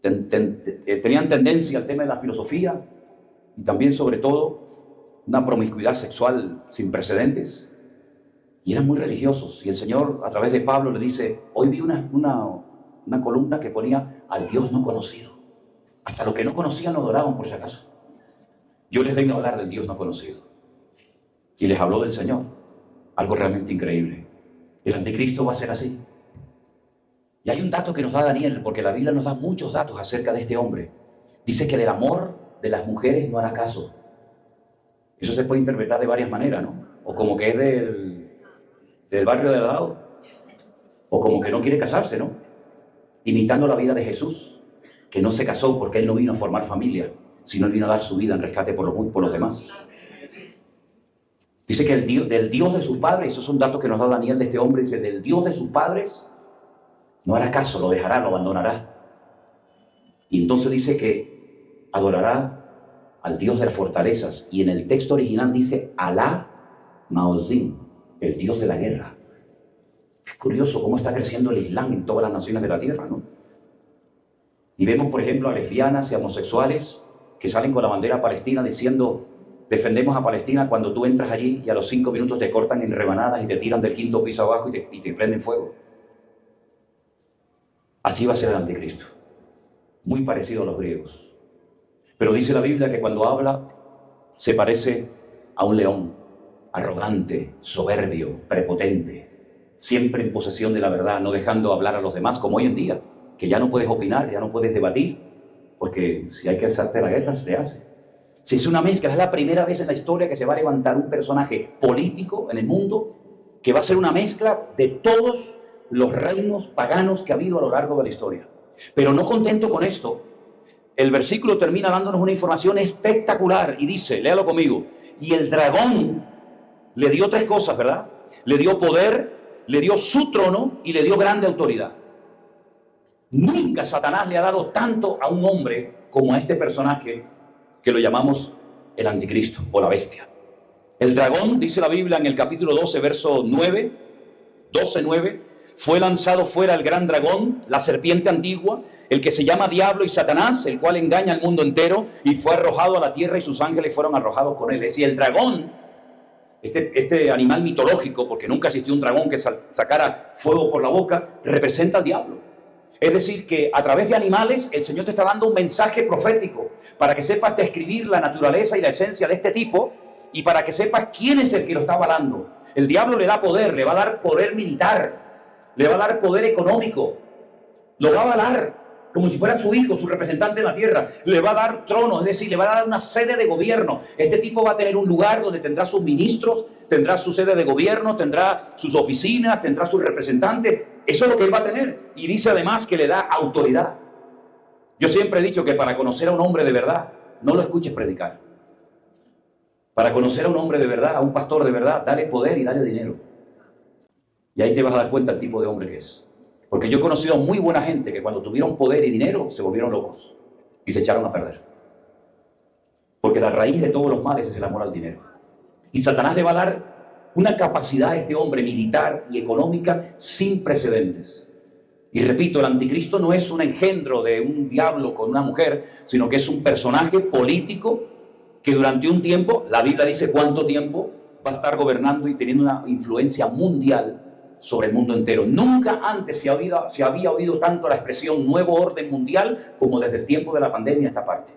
S2: tenían tendencia al tema de la filosofía y también, sobre todo, una promiscuidad sexual sin precedentes. Y eran muy religiosos. Y el Señor, a través de Pablo, le dice, hoy vi una columna que ponía al Dios no conocido. Hasta los que no conocían lo adoraban por si acaso. Yo les vengo a hablar del Dios no conocido. Y les habló del Señor. Algo realmente increíble. El anticristo va a ser así. Y hay un dato que nos da Daniel, porque la Biblia nos da muchos datos acerca de este hombre. Dice que del amor de las mujeres no hará caso. Eso se puede interpretar de varias maneras, ¿no? O como que es del barrio de al lado. O como que no quiere casarse, ¿no? Imitando la vida de Jesús, que no se casó porque él no vino a formar familia, sino él vino a dar su vida en rescate por los demás. Dice que del Dios de sus padres, esos son datos que nos da Daniel de este hombre, dice, del Dios de sus padres no hará caso, lo dejará, lo abandonará. Y entonces dice que adorará al Dios de las fortalezas. Y en el texto original dice Alá Maozim, el Dios de la guerra. Es curioso cómo está creciendo el Islam en todas las naciones de la tierra, ¿no? Y vemos, por ejemplo, a lesbianas y homosexuales que salen con la bandera palestina diciendo defendemos a Palestina, cuando tú entras allí y a los 5 minutos te cortan en rebanadas y te tiran del 5º piso abajo y te prenden fuego. Así va a ser el anticristo. Muy parecido a los griegos. Pero dice la Biblia que cuando habla se parece a un león, arrogante, soberbio, prepotente, siempre en posesión de la verdad, no dejando hablar a los demás, como hoy en día, que ya no puedes opinar, ya no puedes debatir, porque si hay que hacerte la guerra, se hace. Si es una mezcla, es la primera vez en la historia que se va a levantar un personaje político en el mundo que va a ser una mezcla de todos los reinos paganos que ha habido a lo largo de la historia. Pero no contento con esto, el versículo termina dándonos una información espectacular y dice, léalo conmigo, y el dragón le dio 3 cosas, ¿verdad? Le dio poder, le dio su trono y le dio grande autoridad. Nunca Satanás le ha dado tanto a un hombre como a este personaje que lo llamamos el anticristo o la bestia. El dragón, dice la Biblia en el capítulo 12, verso 9, 12:9, fue lanzado fuera el gran dragón, la serpiente antigua, el que se llama Diablo y Satanás, el cual engaña al mundo entero, y fue arrojado a la tierra y sus ángeles fueron arrojados con él. Es decir, el dragón, este animal mitológico, porque nunca existió un dragón que sacara fuego por la boca, representa al diablo. Es decir, que a través de animales el Señor te está dando un mensaje profético para que sepas describir la naturaleza y la esencia de este tipo y para que sepas quién es el que lo está avalando. El diablo le da poder, le va a dar poder militar, le va a dar poder económico, lo va a avalar como si fuera su hijo, su representante en la tierra. Le va a dar trono, es decir, le va a dar una sede de gobierno. Este tipo va a tener un lugar donde tendrá sus ministros, tendrá su sede de gobierno, tendrá sus oficinas, tendrá sus representantes. Eso es lo que él va a tener. Y dice además que le da autoridad. Yo siempre he dicho que para conocer a un hombre de verdad, no lo escuches predicar. Para conocer a un hombre de verdad, a un pastor de verdad, dale poder y dale dinero. Y ahí te vas a dar cuenta el tipo de hombre que es. Porque yo he conocido a muy buena gente que cuando tuvieron poder y dinero se volvieron locos y se echaron a perder. Porque la raíz de todos los males es el amor al dinero. Y Satanás le va a dar una capacidad a este hombre militar y económica sin precedentes. Y repito, el anticristo no es un engendro de un diablo con una mujer, sino que es un personaje político que durante un tiempo, la Biblia dice cuánto tiempo, va a estar gobernando y teniendo una influencia mundial sobre el mundo entero. Nunca antes se había oído tanto la expresión nuevo orden mundial como desde el tiempo de la pandemia a esta parte.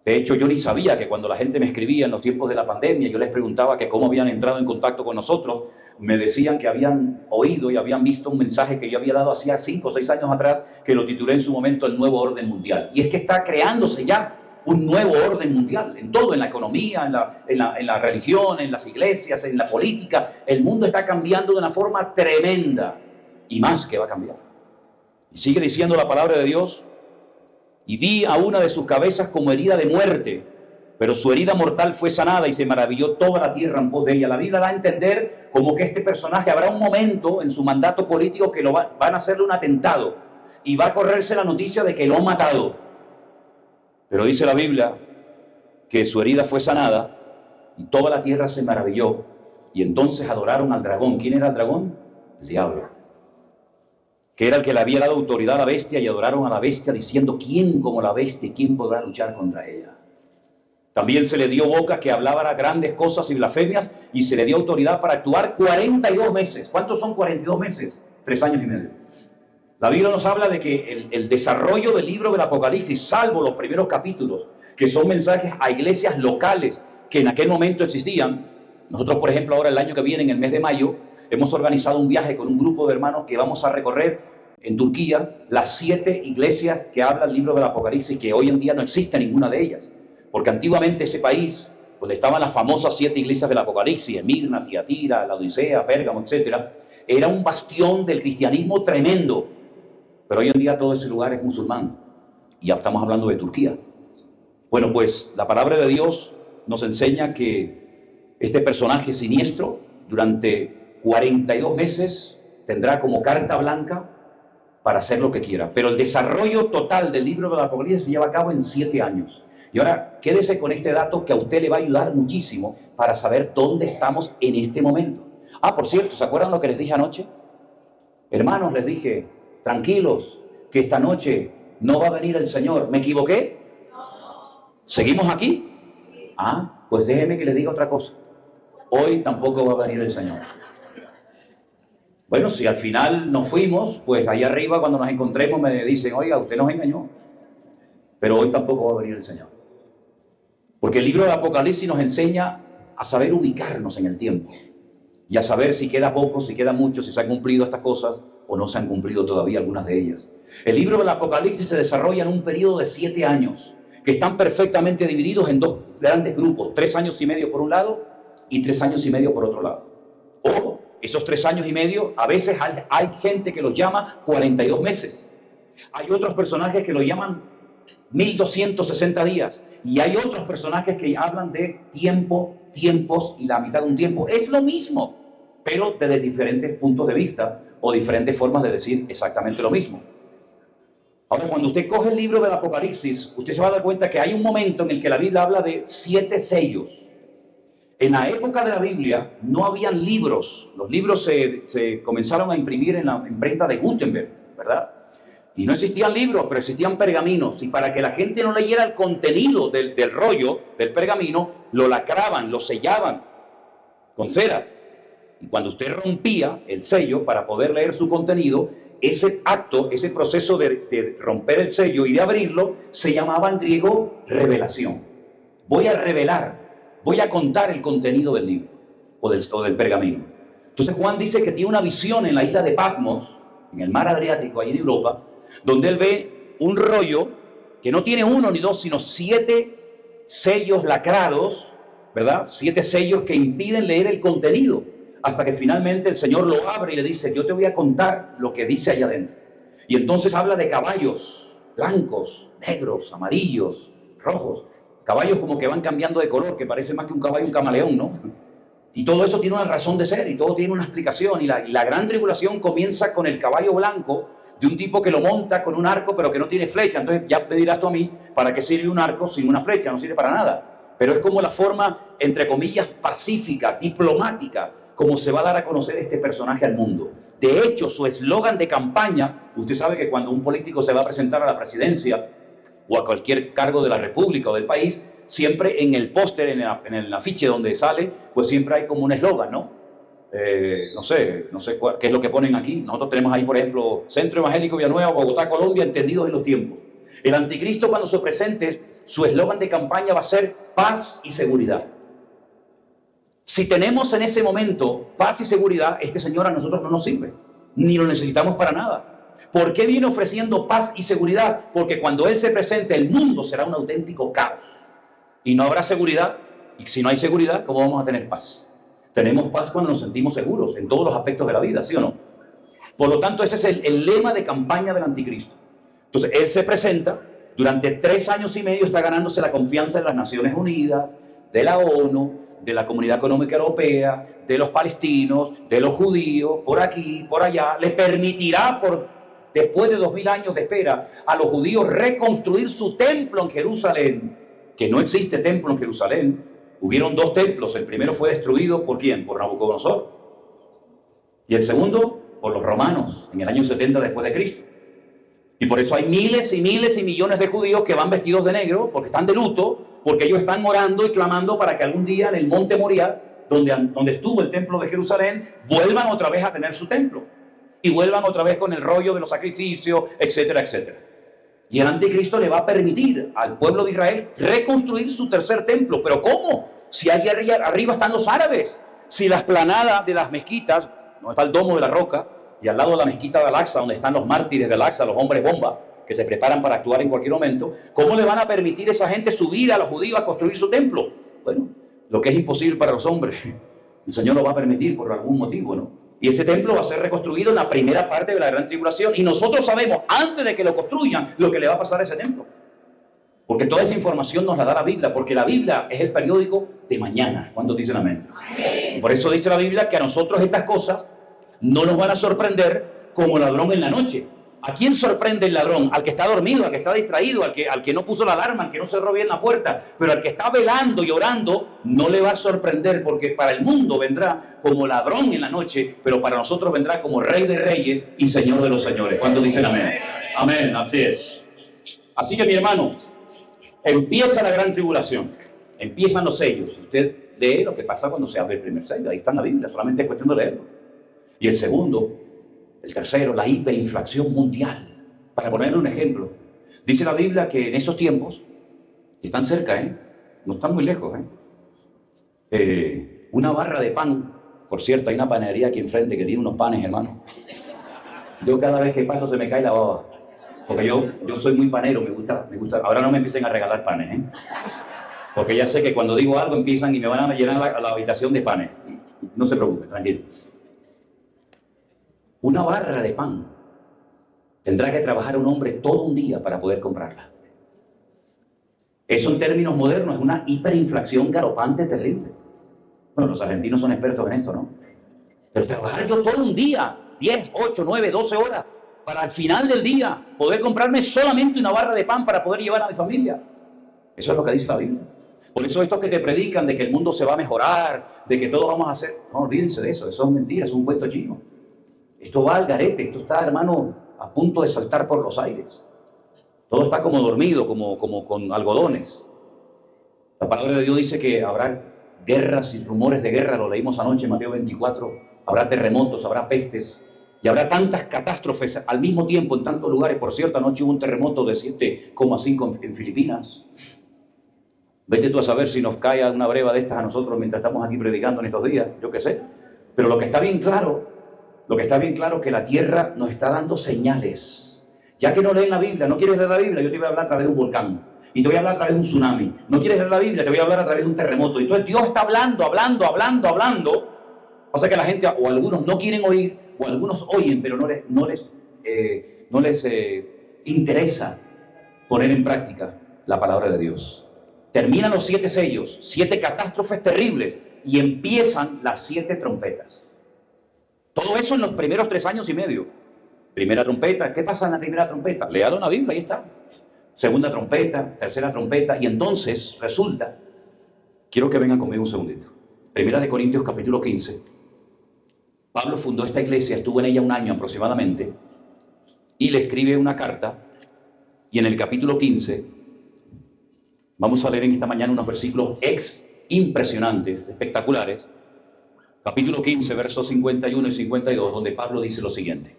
S2: De hecho, yo ni sabía que cuando la gente me escribía en los tiempos de la pandemia, yo les preguntaba que cómo habían entrado en contacto con nosotros, me decían que habían oído y habían visto un mensaje que yo había dado hacía 5 o 6 años atrás, que lo titulé en su momento el nuevo orden mundial. Y es que está creándose ya un nuevo orden mundial, en todo, en la economía, en la religión, en las iglesias, en la política. El mundo está cambiando de una forma tremenda y más que va a cambiar. Y sigue diciendo la palabra de Dios, y vi a una de sus cabezas como herida de muerte, pero su herida mortal fue sanada y se maravilló toda la tierra en pos de ella. La Biblia da a entender como que este personaje habrá un momento en su mandato político que van a hacerle un atentado y va a correrse la noticia de que lo han matado. Pero dice la Biblia que su herida fue sanada y toda la tierra se maravilló y entonces adoraron al dragón. ¿Quién era el dragón? El diablo, que era el que le había dado autoridad a la bestia, y adoraron a la bestia diciendo, ¿quién como la bestia? ¿Quién podrá luchar contra ella? También se le dio boca que hablara grandes cosas y blasfemias, y se le dio autoridad para actuar 42 meses. ¿Cuántos son 42 meses? 3 años y medio. La Biblia nos habla de que el desarrollo del libro del Apocalipsis, salvo los primeros capítulos, que son mensajes a iglesias locales que en aquel momento existían. Nosotros, por ejemplo, ahora el año que viene, en el mes de mayo, hemos organizado un viaje con un grupo de hermanos que vamos a recorrer en Turquía las 7 iglesias que habla el libro del Apocalipsis, que hoy en día no existe ninguna de ellas. Porque antiguamente ese país, donde estaban las famosas 7 iglesias del Apocalipsis, Esmirna, Tiatira, Laodicea, Pérgamo, etc., era un bastión del cristianismo tremendo. Pero hoy en día todo ese lugar es musulmán. Y ya estamos hablando de Turquía. Bueno, pues la palabra de Dios nos enseña que este personaje siniestro durante 42 meses tendrá como carta blanca para hacer lo que quiera. Pero el desarrollo total del libro del Apocalipsis se lleva a cabo en 7 años. Y ahora quédese con este dato que a usted le va a ayudar muchísimo para saber dónde estamos en este momento. Por cierto, ¿se acuerdan lo que les dije anoche? Hermanos, les dije, tranquilos, que esta noche no va a venir el Señor. ¿Me equivoqué? ¿Seguimos aquí? Pues déjeme que les diga otra cosa. Hoy tampoco va a venir el Señor. Bueno, si al final nos fuimos, pues ahí arriba cuando nos encontremos me dicen, oiga, usted nos engañó. Pero hoy tampoco va a venir el Señor. Porque el libro de Apocalipsis nos enseña a saber ubicarnos en el tiempo. Y a saber si queda poco, si queda mucho, si se han cumplido estas cosas o no se han cumplido todavía algunas de ellas. El libro del Apocalipsis se desarrolla en un periodo de 7 años, que están perfectamente divididos en 2 grandes grupos, 3 años y medio por un lado y 3 años y medio por otro lado. O esos 3 años y medio, a veces hay gente que los llama 42 meses. Hay otros personajes que lo llaman 1260 días. Y hay otros personajes que hablan de tiempo, tiempos y la mitad de un tiempo. Es lo mismo, pero desde diferentes puntos de vista o diferentes formas de decir exactamente lo mismo. Ahora, cuando usted coge el libro del Apocalipsis, usted se va a dar cuenta que hay un momento en el que la Biblia habla de 7 sellos. En la época de la Biblia no habían libros. Los libros se comenzaron a imprimir en la imprenta de Gutenberg, ¿verdad? Y no existían libros, pero existían pergaminos. Y para que la gente no leyera el contenido del rollo, del pergamino, lo lacraban, lo sellaban con cera. Y cuando usted rompía el sello para poder leer su contenido, ese acto, ese proceso de romper el sello y de abrirlo, se llamaba en griego revelación. Voy a revelar, voy a contar el contenido del libro o del pergamino. Entonces Juan dice que tiene una visión en la isla de Patmos, en el mar Adriático, ahí en Europa, donde él ve un rollo que no tiene 1 ni 2, sino 7 sellos lacrados, ¿verdad? 7 sellos que impiden leer el contenido, hasta que finalmente el Señor lo abre y le dice, yo te voy a contar lo que dice ahí adentro. Y entonces habla de caballos blancos, negros, amarillos, rojos, caballos como que van cambiando de color, que parece más que un caballo un camaleón, ¿no? Y todo eso tiene una razón de ser y todo tiene una explicación. Y la gran tribulación comienza con el caballo blanco de un tipo que lo monta con un arco pero que no tiene flecha. Entonces ya me dirás tú a mí, ¿para qué sirve un arco sin una flecha? No sirve para nada. Pero es como la forma, entre comillas, pacífica, diplomática, como se va a dar a conocer este personaje al mundo. De hecho, su eslogan de campaña, usted sabe que cuando un político se va a presentar a la presidencia o a cualquier cargo de la república o del país, siempre en el póster, en el afiche donde sale, pues siempre hay como un eslogan, ¿no? No sé qué es lo que ponen aquí. Nosotros tenemos ahí, por ejemplo, Centro Evangélico Villanueva, Bogotá, Colombia, entendidos en los tiempos. El anticristo, cuando se presente, su eslogan de campaña va a ser paz y seguridad. Si tenemos en ese momento paz y seguridad, este señor a nosotros no nos sirve, ni lo necesitamos para nada. ¿Por qué viene ofreciendo paz y seguridad? Porque cuando él se presente, el mundo será un auténtico caos. Y no habrá seguridad. Y si no hay seguridad, ¿cómo vamos a tener paz? Tenemos paz cuando nos sentimos seguros en todos los aspectos de la vida, ¿sí o no? Por lo tanto, ese es el lema de campaña del anticristo. Entonces, él se presenta, durante 3 años y medio está ganándose la confianza de las Naciones Unidas, de la ONU, de la Comunidad Económica Europea, de los palestinos, de los judíos, por aquí, por allá. Le permitirá, después de 2000 años de espera, a los judíos reconstruir su templo en Jerusalén, que no existe templo en Jerusalén. Hubieron 2 templos, el primero fue destruido ¿por quién? Por Nabucodonosor. Y el segundo, por los romanos, en el año 70 después de Cristo. Y por eso hay miles y miles y millones de judíos que van vestidos de negro, porque están de luto, porque ellos están orando y clamando para que algún día en el monte Moriah, donde estuvo el templo de Jerusalén, vuelvan otra vez a tener su templo y vuelvan otra vez con el rollo de los sacrificios, etcétera, etcétera. Y el anticristo le va a permitir al pueblo de Israel reconstruir su tercer templo. ¿Pero cómo? Si allí arriba están los árabes, si la explanada de las mezquitas, donde está el domo de la roca, y al lado de la mezquita de Al-Aqsa, donde están los mártires de Al-Aqsa, los hombres bomba, que se preparan para actuar en cualquier momento, ¿cómo le van a permitir a esa gente subir a los judíos a construir su templo? Bueno, lo que es imposible para los hombres, el Señor lo va a permitir por algún motivo, ¿no? Y ese templo va a ser reconstruido en la primera parte de la gran tribulación. Y nosotros sabemos, antes de que lo construyan, lo que le va a pasar a ese templo. Porque toda esa información nos la da la Biblia, porque la Biblia es el periódico de mañana. ¿Cuántos dicen amén? Amén. Por eso dice la Biblia que a nosotros estas cosas no nos van a sorprender como ladrón en la noche. ¿A quién sorprende el ladrón? Al que está dormido, al que está distraído, al que no puso la alarma, al que no cerró bien la puerta. Pero al que está velando y orando, no le va a sorprender, porque para el mundo vendrá como ladrón en la noche, pero para nosotros vendrá como Rey de Reyes y Señor de los Señores. ¿Cuántos dicen amén? Amén, así es. Así que mi hermano, empieza la gran tribulación, empiezan los sellos. Usted lee lo que pasa cuando se abre el primer sello, ahí está en la Biblia, solamente es cuestión de leerlo. Y el segundo, el tercero, la hiperinflación mundial. Para ponerle un ejemplo, dice la Biblia que en esos tiempos, que están cerca, no están muy lejos, una barra de pan, por cierto, hay una panadería aquí enfrente que tiene unos panes, hermano. Yo cada vez que paso se me cae la baba, porque yo soy muy panero, me gusta. Ahora no me empiecen a regalar panes, porque ya sé que cuando digo algo empiezan y me van a llenar la habitación de panes. No se preocupe, tranquilo. Una barra de pan tendrá que trabajar un hombre todo un día para poder comprarla. Eso en términos modernos es una hiperinflación galopante terrible. Bueno, los argentinos son expertos en esto, ¿no? Pero trabajar yo todo un día, 10, 8, 9, 12 horas, para al final del día poder comprarme solamente una barra de pan para poder llevar a mi familia. Eso es lo que dice la Biblia. Por eso estos que te predican de que el mundo se va a mejorar, de que todo vamos a hacer, no olvídense de eso, eso es mentira, eso es un cuento chino. Esto va al garete, esto está, hermano, a punto de saltar por los aires. Todo está como dormido, como con algodones. La palabra de Dios dice que habrá guerras y rumores de guerra, lo leímos anoche en Mateo 24, habrá terremotos, habrá pestes, y habrá tantas catástrofes al mismo tiempo en tantos lugares. Por cierto, anoche hubo un terremoto de 7,5 en Filipinas. Vete tú a saber si nos cae una breva de estas a nosotros mientras estamos aquí predicando en estos días, yo qué sé. Pero lo que está bien claro es que la tierra nos está dando señales. Ya que no leen la Biblia, no quieres leer la Biblia, yo te voy a hablar a través de un volcán. Y te voy a hablar a través de un tsunami. No quieres leer la Biblia, te voy a hablar a través de un terremoto. Entonces Dios está hablando. Pasa que la gente, o algunos no quieren oír, o algunos oyen, pero no les interesa poner en práctica la palabra de Dios. Terminan los 7 sellos, 7 catástrofes terribles, y empiezan las 7 trompetas. Todo eso en los primeros 3 años y medio. Primera trompeta, ¿qué pasa en la primera trompeta? Léalo en la Biblia, ahí está. Segunda trompeta, tercera trompeta, y entonces resulta, quiero que vengan conmigo un segundito. Primera de Corintios capítulo 15. Pablo fundó esta iglesia, estuvo en ella un año aproximadamente, y le escribe una carta, y en el capítulo 15, vamos a leer en esta mañana unos versículos impresionantes, espectaculares. Capítulo 15, versos 51 y 52, donde Pablo dice lo siguiente.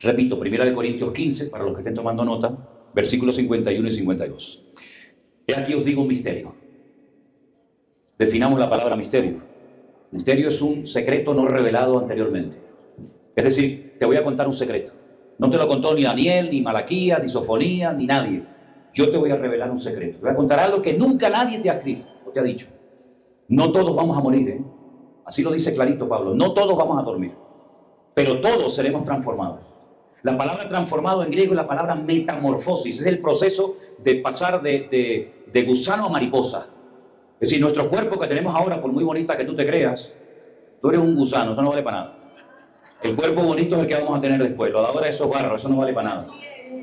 S2: Repito, 1 Corintios 15, para los que estén tomando nota, versículos 51 y 52. He aquí os digo un misterio. Definamos la palabra misterio. Misterio es un secreto no revelado anteriormente. Es decir, te voy a contar un secreto. No te lo contó ni Daniel, ni Malaquías, ni Sofonía, ni nadie. Yo te voy a revelar un secreto. Te voy a contar algo que nunca nadie te ha escrito o te ha dicho. No todos vamos a morir, Así lo dice clarito Pablo. No todos vamos a dormir, pero todos seremos transformados. La palabra transformado en griego es la palabra metamorfosis. Es el proceso de pasar de gusano a mariposa. Es decir, nuestro cuerpo que tenemos ahora, por muy bonita que tú te creas, tú eres un gusano, eso no vale para nada. El cuerpo bonito es el que vamos a tener después. Lo de ahora eso es barro, eso no vale para nada.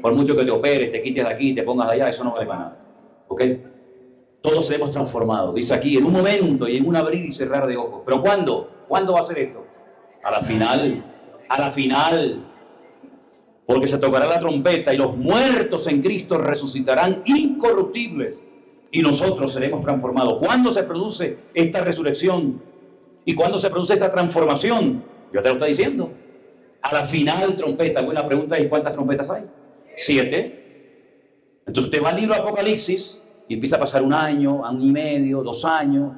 S2: Por mucho que te operes, te quites de aquí, te pongas de allá, eso no vale para nada. ¿Ok? Todos seremos transformados. Dice aquí, en un momento y en un abrir y cerrar de ojos. ¿Pero cuándo? ¿Cuándo va a ser esto? A la final. A la final. Porque se tocará la trompeta y los muertos en Cristo resucitarán incorruptibles. y nosotros seremos transformados. ¿Cuándo se produce esta resurrección? ¿Y cuándo se produce esta transformación? Yo te lo estoy diciendo. A la final trompeta. Buena pregunta es: ¿cuántas trompetas hay? 7. Entonces usted va al libro de Apocalipsis y empieza a pasar un año y medio, 2 años.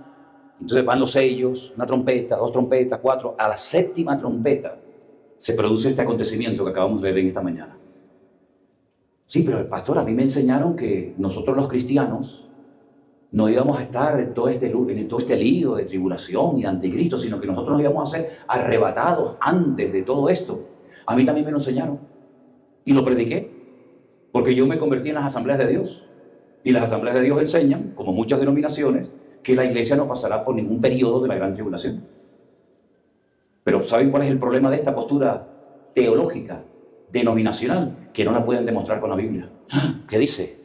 S2: Entonces van los sellos, una trompeta, 2 trompetas, 4. A la 7ª trompeta se produce este acontecimiento que acabamos de ver en esta mañana. Sí, pero el pastor, a mí me enseñaron que nosotros los cristianos no íbamos a estar en todo este lío de tribulación y de anticristo, sino que nosotros nos íbamos a ser arrebatados antes de todo esto. A mí también me lo enseñaron y lo prediqué, porque yo me convertí en las asambleas de Dios. Y las asambleas de Dios enseñan, como muchas denominaciones, que la iglesia no pasará por ningún periodo de la gran tribulación. Pero ¿saben cuál es el problema de esta postura teológica, denominacional? Que no la pueden demostrar con la Biblia. ¿Qué dice?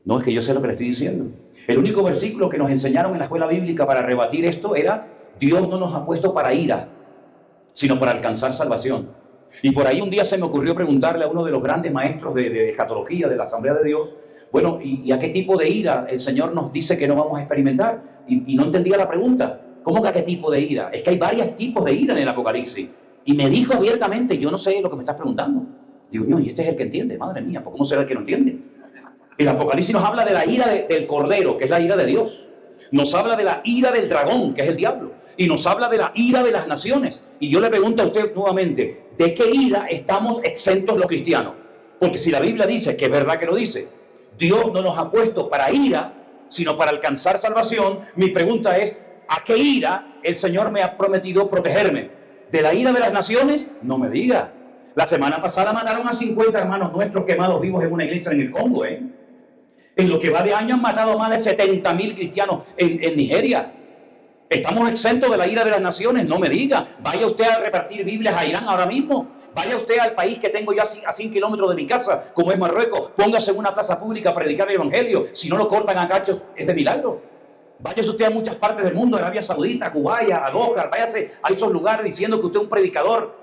S2: No, es que yo sé lo que le estoy diciendo. El único versículo que nos enseñaron en la escuela bíblica para rebatir esto era: Dios no nos ha puesto para ira, sino para alcanzar salvación. Y por ahí un día se me ocurrió preguntarle a uno de los grandes maestros de escatología de la Asamblea de Dios: bueno, ¿y a qué tipo de ira el Señor nos dice que no vamos a experimentar? Y no entendía la pregunta. ¿Cómo que a qué tipo de ira? Es que hay varios tipos de ira en el Apocalipsis. Y me dijo abiertamente: yo no sé lo que me estás preguntando. Digo, no, y este es el que entiende. Madre mía, ¿cómo será el que no entiende? El Apocalipsis nos habla de la ira del Cordero, que es la ira de Dios. Nos habla de la ira del dragón, que es el diablo. Y nos habla de la ira de las naciones. Y yo le pregunto a usted nuevamente: ¿de qué ira estamos exentos los cristianos? Porque si la Biblia dice, que es verdad que lo dice, Dios no nos ha puesto para ira, sino para alcanzar salvación. Mi pregunta es: ¿a qué ira el Señor me ha prometido protegerme? ¿De la ira de las naciones? No me diga. La semana pasada mataron a 50 hermanos nuestros quemados vivos en una iglesia en el Congo, En lo que va de año han matado a más de 70.000 cristianos en Nigeria. ¿Estamos exentos de la ira de las naciones? No me diga. Vaya usted a repartir Biblias a Irán ahora mismo. Vaya usted al país que tengo yo a 100 kilómetros de mi casa, como es Marruecos. Póngase en una plaza pública a predicar el evangelio. Si no lo cortan a cachos, es de milagro. Váyase usted a muchas partes del mundo, Arabia Saudita, Kuwait, a Doha, váyase a esos lugares diciendo que usted es un predicador.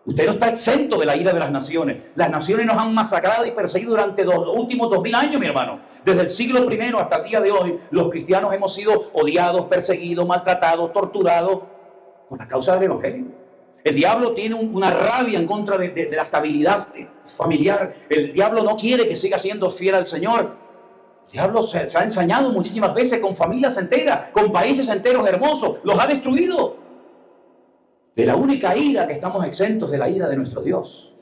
S2: Usted no está exento de la ira de las naciones. Las naciones nos han masacrado y perseguido durante los últimos 2000 años, mi hermano. Desde el siglo I hasta el día de hoy, los cristianos hemos sido odiados, perseguidos, maltratados, torturados por la causa del evangelio. El diablo tiene una rabia en contra de la estabilidad familiar. El diablo no quiere que siga siendo fiel al Señor. El diablo se ha ensañado muchísimas veces con familias enteras, con países enteros hermosos. Los ha destruido. De la única ira que estamos exentos, de la ira de nuestro Dios.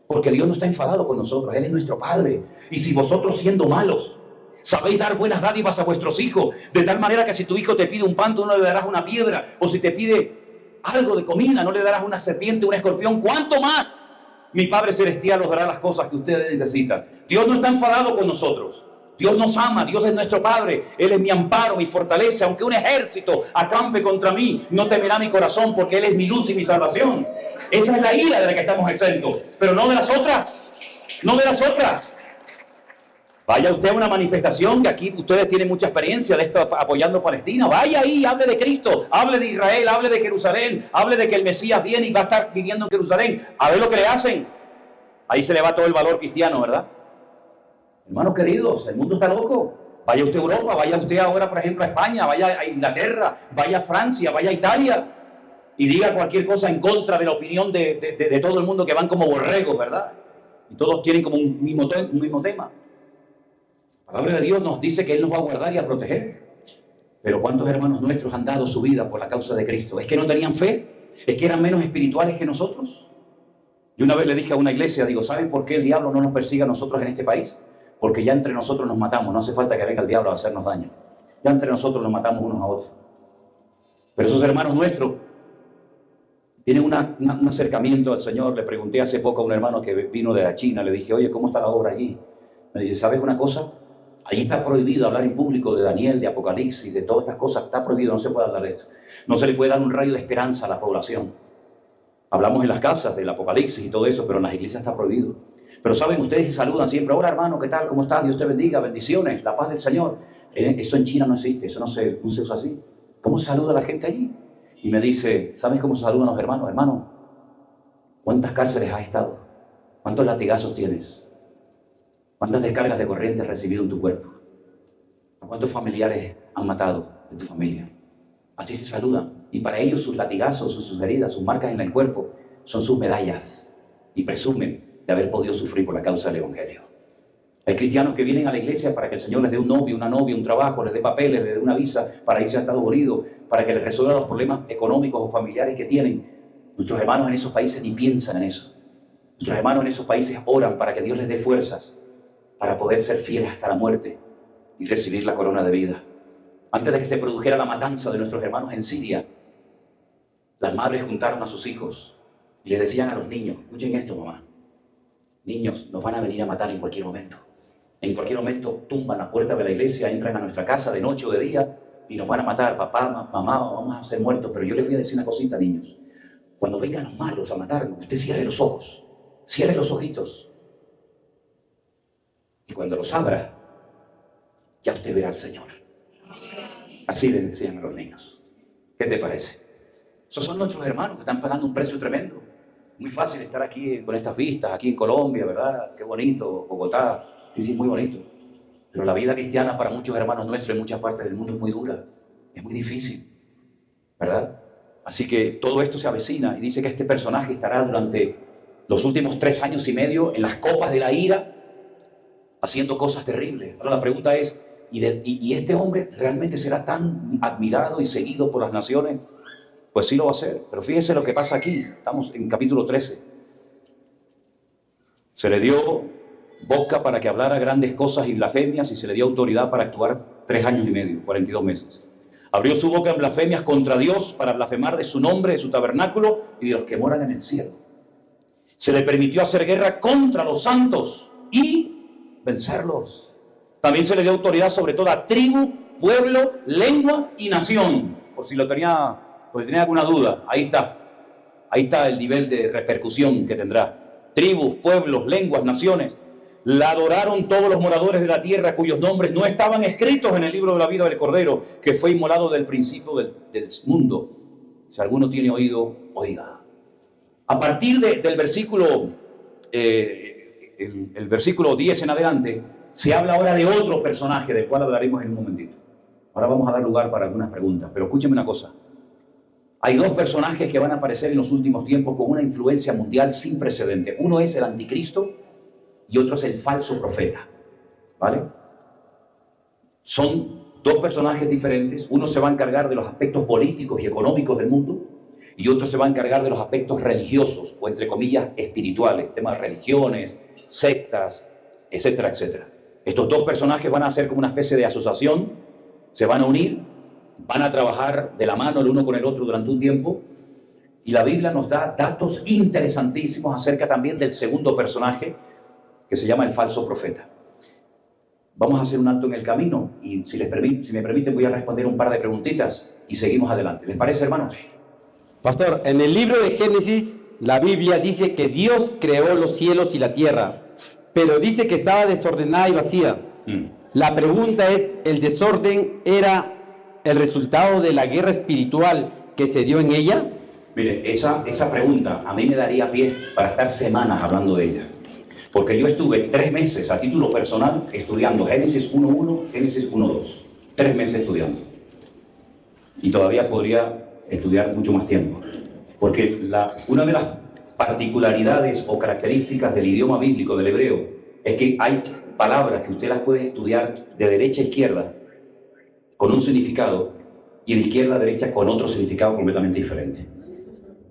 S2: Porque Dios no está enfadado con nosotros. Él es nuestro Padre. Y si vosotros, siendo malos, sabéis dar buenas dádivas a vuestros hijos, de tal manera que si tu hijo te pide un pan, tú no le darás una piedra. O si te pide algo de comida, no le darás una serpiente, un escorpión. ¿Cuánto más mi Padre Celestial os dará las cosas que ustedes necesitan? Dios no está enfadado con nosotros. Dios nos ama, Dios es nuestro Padre. Él es mi amparo, mi fortaleza. Aunque un ejército acampe contra mí, no temerá mi corazón, porque Él es mi luz y mi salvación. Esa es la ira de la que estamos exentos, pero no de las otras. No de las otras. Vaya usted a una manifestación, que aquí ustedes tienen mucha experiencia de esto, apoyando a Palestina. Vaya ahí, hable de Cristo, hable de Israel, hable de Jerusalén, hable de que el Mesías viene y va a estar viviendo en Jerusalén. A ver lo que le hacen. Ahí se le va todo el valor cristiano, ¿verdad? Hermanos queridos, el mundo está loco. Vaya usted a Europa, vaya usted ahora, por ejemplo, a España, vaya a Inglaterra, vaya a Francia, vaya a Italia y diga cualquier cosa en contra de la opinión de todo el mundo, que van como borregos, ¿verdad? Y todos tienen como un mismo tema. La palabra de Dios nos dice que Él nos va a guardar y a proteger. Pero ¿cuántos hermanos nuestros han dado su vida por la causa de Cristo? ¿Es que no tenían fe? ¿Es que eran menos espirituales que nosotros? Yo una vez le dije a una iglesia, digo, ¿saben por qué el diablo no nos persigue a nosotros en este país? Porque ya entre nosotros nos matamos, no hace falta que venga el diablo a hacernos daño. Ya entre nosotros nos matamos unos a otros. Pero esos hermanos nuestros tienen un acercamiento al Señor. Le pregunté hace poco a un hermano que vino de la China, le dije, oye, ¿cómo está la obra allí? Me dice, ¿sabes una cosa? Allí está prohibido hablar en público de Daniel, de Apocalipsis, de todas estas cosas. Está prohibido, no se puede hablar de esto. No se le puede dar un rayo de esperanza a la población. Hablamos en las casas del Apocalipsis y todo eso, pero en las iglesias está prohibido. Pero saben, ustedes se saludan siempre, hola hermano, ¿qué tal? ¿Cómo estás? Dios te bendiga, bendiciones, la paz del Señor. Eso en China no existe, eso no se usa así. ¿Cómo se saluda a la gente allí? Y me dice, ¿sabes cómo se saludan los hermanos? Hermano, ¿cuántas cárceles has estado? ¿Cuántos latigazos tienes? ¿Cuántas descargas de corriente has recibido en tu cuerpo? ¿A cuántos familiares han matado de tu familia? Así se saludan. Y para ellos sus latigazos, sus heridas, sus marcas en el cuerpo son sus medallas. Y presumen de haber podido sufrir por la causa del Evangelio. Hay cristianos que vienen a la iglesia para que el Señor les dé un novio, una novia, un trabajo, les dé papeles, les dé una visa para irse a Estados Unidos, para que les resuelva los problemas económicos o familiares que tienen. Nuestros hermanos en esos países ni piensan en eso. Nuestros hermanos en esos países oran para que Dios les dé fuerzas para poder ser fieles hasta la muerte y recibir la corona de vida. Antes de que se produjera la matanza de nuestros hermanos en Siria, las madres juntaron a sus hijos y le decían a los niños, escuchen esto, mamá, niños, nos van a venir a matar en cualquier momento. En cualquier momento tumban la puerta de la iglesia, entran a nuestra casa de noche o de día y nos van a matar. Papá, mamá, vamos a ser muertos. Pero yo les voy a decir una cosita, niños. Cuando vengan los malos a matarnos, usted cierre los ojos, cierre los ojitos. Y cuando los abra, ya usted verá al Señor. Así les decían a los niños. ¿Qué te parece? Esos son nuestros hermanos que están pagando un precio tremendo. Muy fácil estar aquí con estas vistas, aquí en Colombia, ¿verdad? Qué bonito, Bogotá. Sí, muy bonito. Pero la vida cristiana para muchos hermanos nuestros en muchas partes del mundo es muy dura, es muy difícil, ¿verdad? Así que todo esto se avecina y dice que este personaje estará durante los últimos 3 años y medio en las copas de la ira, haciendo cosas terribles. Ahora la pregunta es, ¿y este hombre realmente será tan admirado y seguido por las naciones? Pues sí lo va a hacer, pero fíjese lo que pasa aquí. Estamos en capítulo 13. Se le dio boca para que hablara grandes cosas y blasfemias y se le dio autoridad para actuar 3 años y medio, 42 meses. Abrió su boca en blasfemias contra Dios para blasfemar de su nombre, de su tabernáculo y de los que moran en el cielo. Se le permitió hacer guerra contra los santos y vencerlos. También se le dio autoridad sobre toda tribu, pueblo, lengua y nación. Por si tenía alguna duda, ahí está el nivel de repercusión que tendrá. Tribus, pueblos, lenguas, naciones. La adoraron todos los moradores de la tierra cuyos nombres no estaban escritos en el libro de la vida del Cordero, que fue inmolado del principio del mundo. Si alguno tiene oído, oiga. A partir del versículo, el versículo 10 en adelante, se habla ahora de otro personaje del cual hablaremos en un momentito. Ahora vamos a dar lugar para algunas preguntas, pero escúcheme una cosa. Hay 2 personajes que van a aparecer en los últimos tiempos con una influencia mundial sin precedente. Uno es el anticristo y otro es el falso profeta, ¿vale? Son 2 personajes diferentes. Uno se va a encargar de los aspectos políticos y económicos del mundo y otro se va a encargar de los aspectos religiosos o, entre comillas, espirituales, temas de religiones, sectas, etcétera, etcétera. Estos 2 personajes van a hacer como una especie de asociación, se van a unir, van a trabajar de la mano el uno con el otro durante un tiempo y la Biblia nos da datos interesantísimos acerca también del segundo personaje, que se llama el falso profeta. Vamos a hacer un alto en el camino y si me permiten voy a responder un par de preguntitas y seguimos adelante. ¿Les parece, hermanos?
S3: Pastor, en el libro de Génesis, la Biblia dice que Dios creó los cielos y la tierra, pero dice que estaba desordenada y vacía. La pregunta es, ¿el desorden era el resultado de la guerra espiritual que se dio en ella?
S2: Mire, esa pregunta a mí me daría pie para estar semanas hablando de ella. Porque yo estuve 3 meses a título personal estudiando Génesis 1.1, Génesis 1.2. 3 meses estudiando. Y todavía podría estudiar mucho más tiempo. Porque una de las particularidades o características del idioma bíblico, del hebreo, es que hay palabras que usted las puede estudiar de derecha a izquierda con un significado y de izquierda a derecha con otro significado completamente diferente.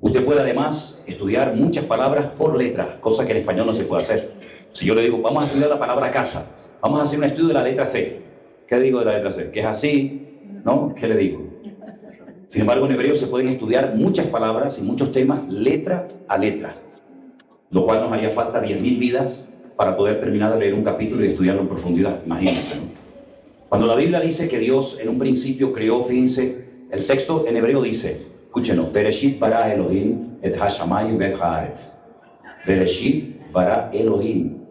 S2: Usted puede además estudiar muchas palabras por letra, cosa que en español no se puede hacer. Si yo le digo, vamos a estudiar la palabra casa, vamos a hacer un estudio de la letra C. ¿Qué digo de la letra C? ¿Que es así? ¿No? ¿Qué le digo? Sin embargo, en hebreo se pueden estudiar muchas palabras y muchos temas letra a letra, lo cual nos haría falta 10.000 vidas para poder terminar de leer un capítulo y estudiarlo en profundidad. Imagínense, ¿no? Cuando la Biblia dice que Dios en un principio creó, fíjense, el texto en hebreo dice, escúchenlo, Bereshit bara Elohim et hashamayim ve'et haaretz. Bereshit bara Elohim.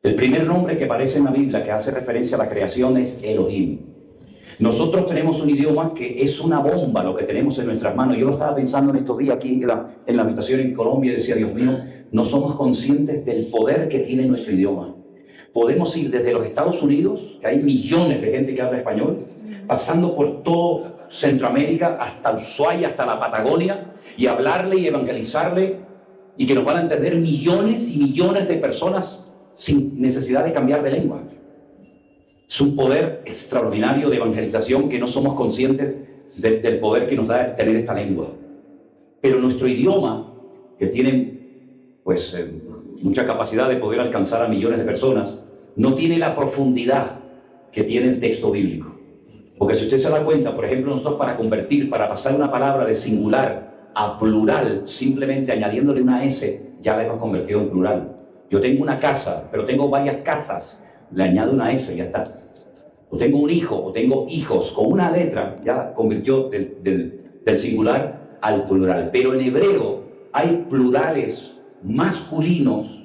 S2: El primer nombre que aparece en la Biblia que hace referencia a la creación es Elohim. Nosotros tenemos un idioma que es una bomba lo que tenemos en nuestras manos. Yo lo estaba pensando en estos días aquí en la habitación en Colombia y decía, Dios mío, no somos conscientes del poder que tiene nuestro idioma. podemos ir desde los Estados Unidos, que hay millones de gente que habla español, pasando por todo Centroamérica, hasta Ushuaia, hasta la Patagonia, y hablarle y evangelizarle, y que nos van a entender millones y millones de personas sin necesidad de cambiar de lengua. Es un poder extraordinario de evangelización que no somos conscientes del poder que nos da tener esta lengua. Pero nuestro idioma, que tiene pues mucha capacidad de poder alcanzar a millones de personas, no tiene la profundidad que tiene el texto bíblico. Porque si usted se da cuenta, por ejemplo, nosotros para pasar una palabra de singular a plural, simplemente añadiéndole una S, ya la hemos convertido en plural. Yo tengo una casa, pero tengo varias casas, le añado una S y ya está. O tengo un hijo, o tengo hijos, con una letra, ya convirtió del singular al plural. Pero en hebreo hay plurales masculinos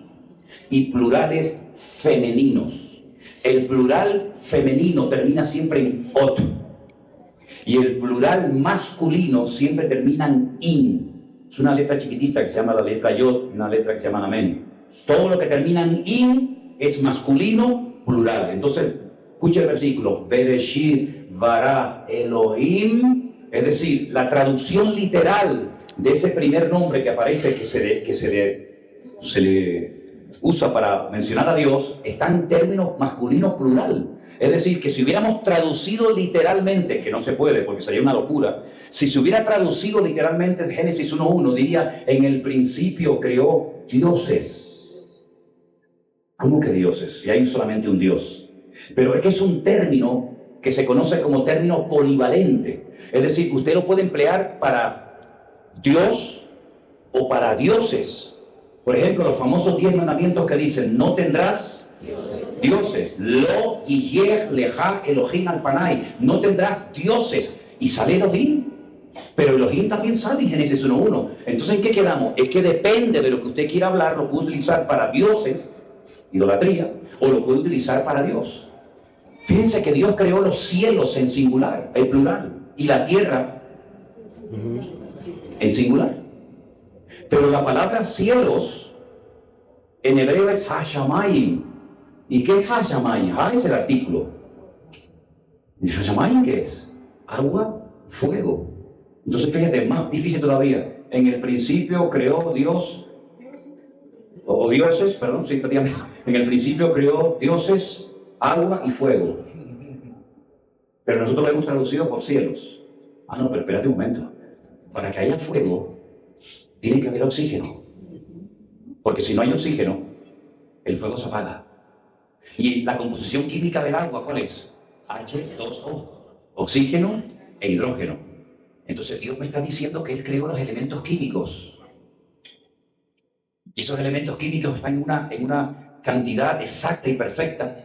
S2: y plurales femeninos. El plural femenino termina siempre en ot, y el plural masculino siempre termina en in. Es una letra chiquitita que se llama la letra yod, una letra que se llama amén. Todo lo que termina en in es masculino plural. Entonces, escucha el versículo, Bereshit bara Elohim, es decir, la traducción literal de ese primer nombre que aparece, que se le usa para mencionar a Dios, está en términos masculino plural. Es decir, que si hubiéramos traducido literalmente, que no se puede porque sería una locura, si se hubiera traducido literalmente Génesis 1:1, diría, en el principio creó dioses. ¿Cómo que dioses? Si hay solamente un Dios. Pero es que es un término que se conoce como término polivalente. Es decir, usted lo puede emplear para Dios o para dioses. Por ejemplo, los famosos 10 mandamientos que dicen, no tendrás dioses. Lo yiyeh leja Elohim al panay. No tendrás dioses. Y sale Elohim. Pero Elohim también sale en Génesis 1:1. Entonces, ¿en qué quedamos? Es que depende de lo que usted quiera hablar, lo puede utilizar para dioses, idolatría, o lo puede utilizar para Dios. Fíjense que Dios creó los cielos en singular, en plural, y la tierra en singular. Pero la palabra cielos en hebreo es hashamayim. ¿Y qué es hashamayim? Ha es el artículo. ¿Y hashamayim qué es? Agua, fuego. Entonces fíjate, más difícil todavía. En el principio creó Dios, o dioses, perdón, sí, efectivamente. En el principio creó dioses, agua y fuego. Pero nosotros lo hemos traducido por cielos. Ah, no, pero espérate un momento. Para que haya fuego, tiene que haber oxígeno. Porque si no hay oxígeno, el fuego se apaga. Y la composición química del agua, ¿cuál es? H2O. Oxígeno e hidrógeno. Entonces Dios me está diciendo que Él creó los elementos químicos. Y esos elementos químicos están en una cantidad exacta y perfecta.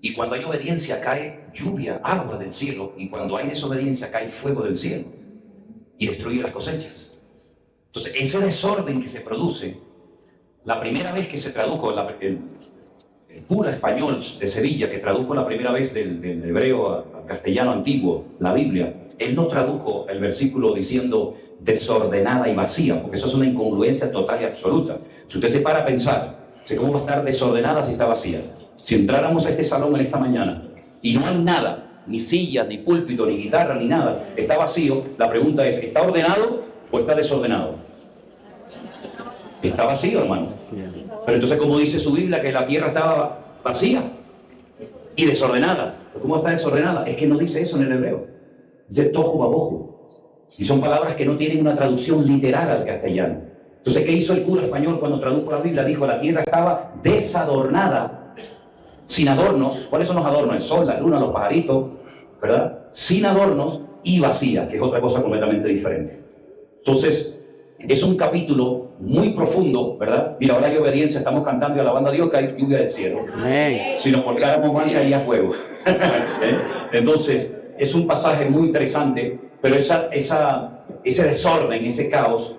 S2: Y cuando hay obediencia cae lluvia, agua del cielo. Y cuando hay desobediencia cae fuego del cielo. Y destruye las cosechas. Entonces, ese desorden que se produce, la primera vez que se tradujo el cura español de Sevilla, que tradujo la primera vez del hebreo al castellano antiguo, la Biblia, él no tradujo el versículo diciendo desordenada y vacía, porque eso es una incongruencia total y absoluta. Si usted se para a pensar, ¿cómo va a estar desordenada si está vacía? Si entráramos a este salón en esta mañana y no hay nada, ni sillas, ni púlpito, ni guitarra, ni nada, está vacío, la pregunta es, ¿está ordenado o está desordenado? Está vacío, hermano. Pero entonces, ¿cómo dice su Biblia que la tierra estaba vacía y desordenada? ¿Cómo está desordenada? Es que no dice eso en el hebreo. Dice tohu babohu. Y son palabras que no tienen una traducción literal al castellano. Entonces, ¿qué hizo el cura español cuando tradujo la Biblia? Dijo, la tierra estaba desadornada, sin adornos. ¿Cuáles son los adornos? El sol, la luna, los pajaritos, ¿verdad? Sin adornos y vacía, que es otra cosa completamente diferente. Entonces, es un capítulo muy profundo, ¿verdad? Mira, ahora hay obediencia, estamos cantando y alabando a Dios que hay lluvia del cielo. Amén. Si nos volcáramos mal, caería fuego. Entonces, es un pasaje muy interesante, pero ese desorden, ese caos,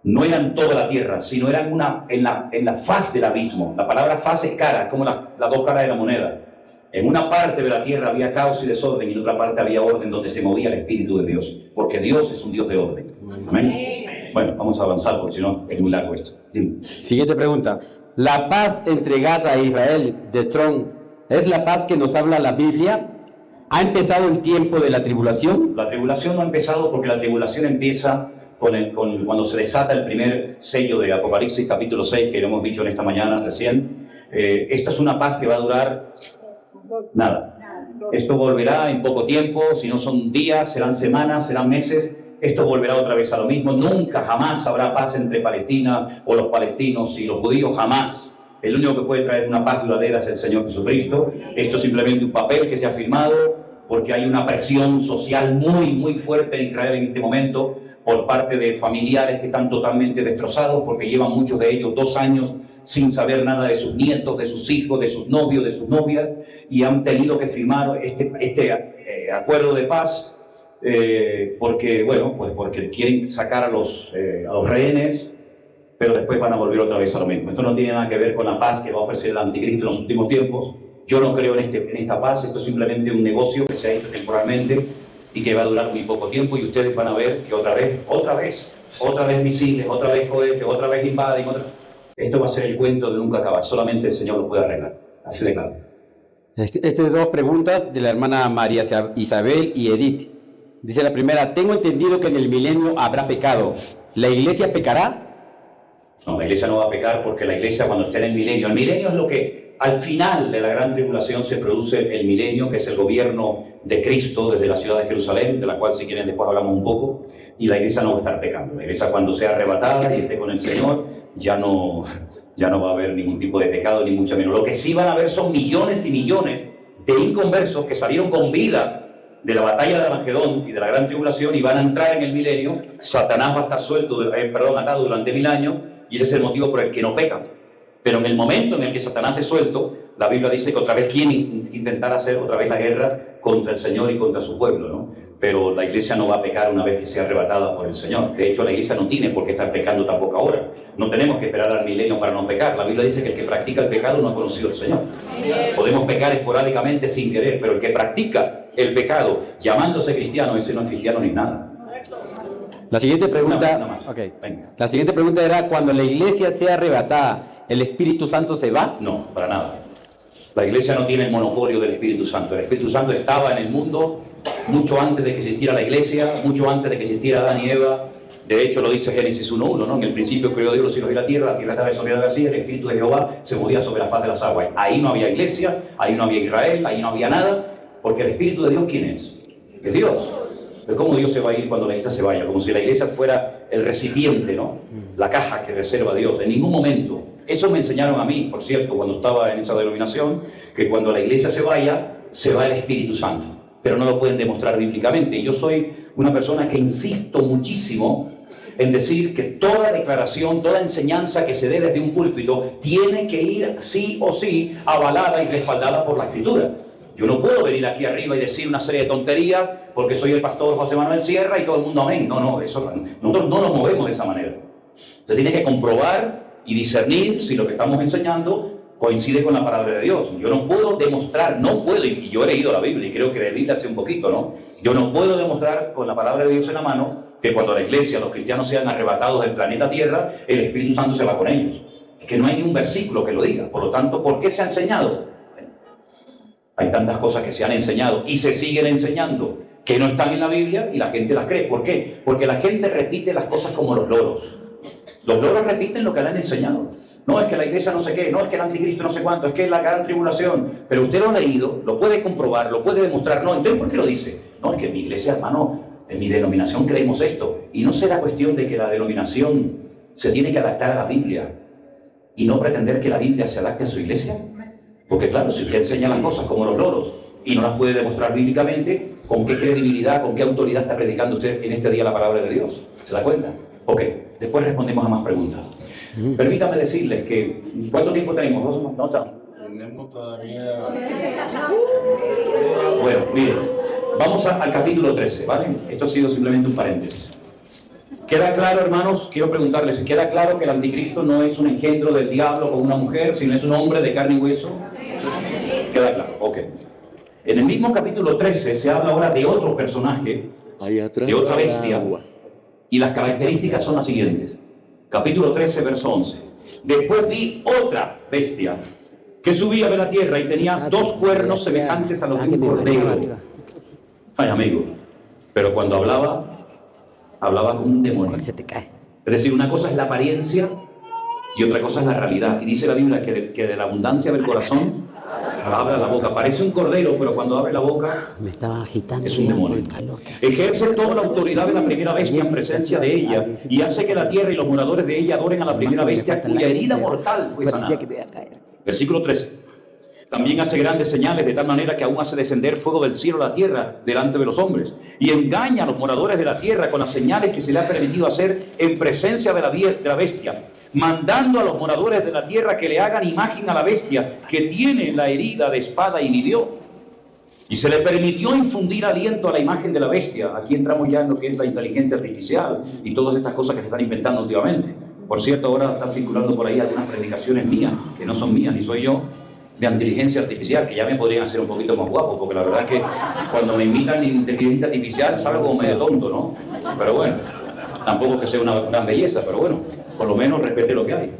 S2: no era en toda la tierra, sino era en la faz del abismo. La palabra faz es cara, es como las dos caras de la moneda. En una parte de la tierra había caos y desorden, y en otra parte había orden donde se movía el Espíritu de Dios, porque Dios es un Dios de orden. Amén. Bueno, vamos a avanzar porque si no es muy largo esto. Dime.
S3: Siguiente pregunta. La paz entre Gaza e Israel, de Strong, ¿es la paz que nos habla la Biblia? ¿Ha empezado el tiempo de la tribulación?
S2: La tribulación no ha empezado porque la tribulación empieza cuando se desata el primer sello de Apocalipsis capítulo 6, que lo hemos dicho en esta mañana recién. Esta es una paz que va a durar nada. Esto volverá en poco tiempo, si no son días, serán semanas, serán meses. Esto volverá otra vez a lo mismo. Nunca, jamás habrá paz entre Palestina o los palestinos y los judíos, jamás. El único que puede traer una paz duradera es el Señor Jesucristo. Esto es simplemente un papel que se ha firmado porque hay una presión social muy, muy fuerte en Israel en este momento por parte de familiares que están totalmente destrozados porque llevan muchos de ellos 2 años sin saber nada de sus nietos, de sus hijos, de sus novios, de sus novias, y han tenido que firmar este acuerdo de paz porque, bueno, pues porque quieren sacar a los rehenes, pero después van a volver otra vez a lo mismo. Esto no tiene nada que ver con la paz que va a ofrecer el anticristo en los últimos tiempos. Yo no creo en esta paz. Esto es simplemente un negocio que se ha hecho temporalmente y que va a durar muy poco tiempo, y ustedes van a ver que otra vez misiles, otra vez cohetes, otra vez invaden, Esto va a ser el cuento de nunca acabar. Solamente el Señor lo puede arreglar. Así de claro.
S3: Estas 2 preguntas de la hermana María Isabel y Edith. Dice la primera: tengo entendido que en el milenio habrá pecado. ¿La iglesia pecará?
S2: No, la iglesia no va a pecar porque la iglesia cuando esté en el milenio es lo que al final de la gran tribulación se produce el milenio, que es el gobierno de Cristo desde la ciudad de Jerusalén, de la cual si quieren después hablamos un poco, y la iglesia no va a estar pecando. La iglesia cuando sea arrebatada y esté con el Señor ya no va a haber ningún tipo de pecado, ni mucho menos. Lo que sí van a haber son millones y millones de inconversos que salieron con vida de la batalla de Armagedón y de la gran tribulación y van a entrar en el milenio. Satanás va a estar atado durante 1000 años, y ese es el motivo por el que no pecan. Pero en el momento en el que Satanás es suelto, la Biblia dice que otra vez quieren intentar hacer otra vez la guerra contra el Señor y contra su pueblo, ¿no? Pero la iglesia no va a pecar una vez que sea arrebatada por el Señor. De hecho, la iglesia no tiene por qué estar pecando tampoco ahora. No tenemos que esperar al milenio para no pecar. La Biblia dice que el que practica el pecado no ha conocido al Señor. Podemos pecar esporádicamente sin querer, pero el que practica el pecado llamándose cristiano, ese no es cristiano ni nada.
S3: La siguiente pregunta, La siguiente pregunta era: cuando la iglesia sea arrebatada, ¿el Espíritu Santo se va?
S2: No, para nada. La iglesia no tiene el monopolio del Espíritu Santo. El Espíritu Santo estaba en el mundo mucho antes de que existiera la iglesia, mucho antes de que existiera Adán y Eva. De hecho, lo dice Génesis 1:1, ¿no? En el principio creó Dios los cielos y la tierra estaba desordenada así, el Espíritu de Jehová se movía sobre la faz de las aguas. Ahí no había iglesia, ahí no había Israel, ahí no había nada, porque el Espíritu de Dios, ¿quién es? Es Dios. Pero ¿cómo Dios se va a ir cuando la iglesia se vaya? Como si la iglesia fuera el recipiente, ¿no? La caja que reserva Dios. En ningún momento. Eso me enseñaron a mí, por cierto, cuando estaba en esa denominación, que cuando la iglesia se vaya, se va el Espíritu Santo. Pero no lo pueden demostrar bíblicamente. Y yo soy una persona que insisto muchísimo en decir que toda declaración, toda enseñanza que se dé desde un púlpito tiene que ir sí o sí avalada y respaldada por la Escritura. Yo no puedo venir aquí arriba y decir una serie de tonterías porque soy el pastor José Manuel Sierra y todo el mundo amén. No, nosotros no nos movemos de esa manera. Usted tiene que comprobar y discernir si lo que estamos enseñando coincide con la palabra de Dios. Yo no puedo demostrar, y yo he leído la Biblia y creo que de Biblia hace un poquito, ¿no? Yo no puedo demostrar con la palabra de Dios en la mano que cuando la iglesia, los cristianos sean arrebatados del planeta Tierra, el Espíritu Santo se va con ellos. Es que no hay ni un versículo que lo diga. Por lo tanto, ¿por qué se ha enseñado? Hay tantas cosas que se han enseñado y se siguen enseñando que no están en la Biblia y la gente las cree. ¿Por qué? Porque la gente repite las cosas como los loros. Los loros repiten lo que le han enseñado. No, es que la iglesia no sé qué, no, es que el anticristo no sé cuánto, es que es la gran tribulación. Pero usted lo ha leído, lo puede comprobar, lo puede demostrar. No, entonces ¿por qué lo dice? No, es que en mi iglesia, hermano, en mi denominación creemos esto. Y no será cuestión de que la denominación se tiene que adaptar a la Biblia y no pretender que la Biblia se adapte a su iglesia. Porque claro, si usted enseña las cosas como los loros y no las puede demostrar bíblicamente, ¿con qué credibilidad, con qué autoridad está predicando usted en este día la palabra de Dios? ¿Se da cuenta? Ok, después respondemos a más preguntas. Permítame decirles que... ¿Cuánto tiempo tenemos? ¿2 notas?
S4: Tenemos todavía...
S2: Bueno, miren, vamos al capítulo 13, ¿vale? Esto ha sido simplemente un paréntesis. ¿Queda claro, hermanos? Quiero preguntarles, ¿queda claro que el anticristo no es un engendro del diablo con una mujer, sino es un hombre de carne y hueso? ¿Queda claro? Ok. En el mismo capítulo 13 se habla ahora de otro personaje, de otra bestia, y las características son las siguientes. Capítulo 13, verso 11. Después vi otra bestia que subía de la tierra y tenía 2 cuernos semejantes a los de un cordero. Ay, amigo, pero cuando hablaba como un demonio.
S5: Se te cae.
S2: Es decir, una cosa es la apariencia y otra cosa es la realidad. Y dice la Biblia que de la abundancia del corazón habla la boca. Parece un cordero, pero cuando abre la boca
S5: Me estaba agitando.
S2: es un
S5: ya por
S2: demonio.
S5: el calor que hace.
S2: Ejerce toda la autoridad de la primera bestia en presencia de ella y hace que la tierra y los moradores de ella adoren a la primera bestia cuya herida mortal fue
S5: Parecía
S2: sanada.
S5: que me iba a caer.
S2: Versículo 13. También hace grandes señales de tal manera que aún hace descender fuego del cielo a la tierra delante de los hombres y engaña a los moradores de la tierra con las señales que se le ha permitido hacer en presencia de la bestia, mandando a los moradores de la tierra que le hagan imagen a la bestia que tiene la herida de espada y vivió. Y se le permitió infundir aliento a la imagen de la bestia. Aquí entramos ya en lo que es la inteligencia artificial y todas estas cosas que se están inventando últimamente. Por cierto, ahora está circulando por ahí algunas predicaciones mías, que no son mías, ni soy yo, de inteligencia artificial, que ya me podrían hacer un poquito más guapo, porque la verdad es que cuando me invitan en inteligencia artificial salgo como medio tonto, ¿no? Pero bueno, tampoco es que sea una gran belleza, pero bueno, por lo menos respete lo que hay.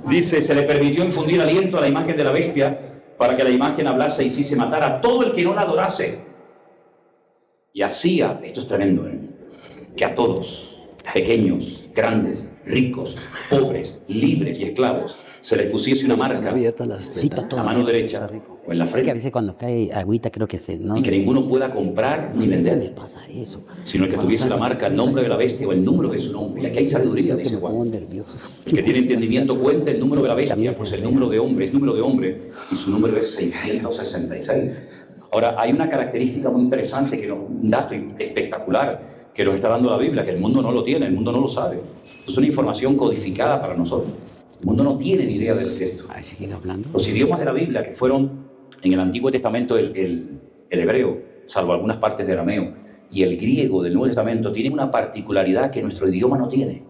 S2: Dice, se le permitió infundir aliento a la imagen de la bestia para que la imagen hablase y hiciese matar a todo el que no la adorase. Y hacía, esto es tremendo, que a todos, pequeños, grandes, ricos, pobres, libres y esclavos, se les pusiese una marca a mano derecha o en la
S5: Que a
S2: frente,
S5: veces cuando cae agüita creo que se... ¿no?
S2: y que ninguno pueda comprar ni
S5: me
S2: vender,
S5: pasa eso.
S2: sino que tuviese la marca, el nombre de la bestia o el número de su nombre. Y aquí hay sabiduría, dice
S5: Me pongo
S2: Juan.
S5: nervioso.
S2: El que tiene entendimiento cuenta el número de la bestia, pues el número de hombre es número de hombre y su número es 666. Ahora, hay una característica muy interesante, un dato espectacular que nos está dando la Biblia, que el mundo no lo tiene, el mundo no lo sabe. Esto es una información codificada para nosotros. El mundo no tiene ni idea de esto.
S5: Ay, seguido hablando.
S2: Los idiomas de la Biblia, que fueron en el Antiguo Testamento el hebreo, salvo algunas partes del arameo, y el griego del Nuevo Testamento, tienen una particularidad que nuestro idioma no tiene.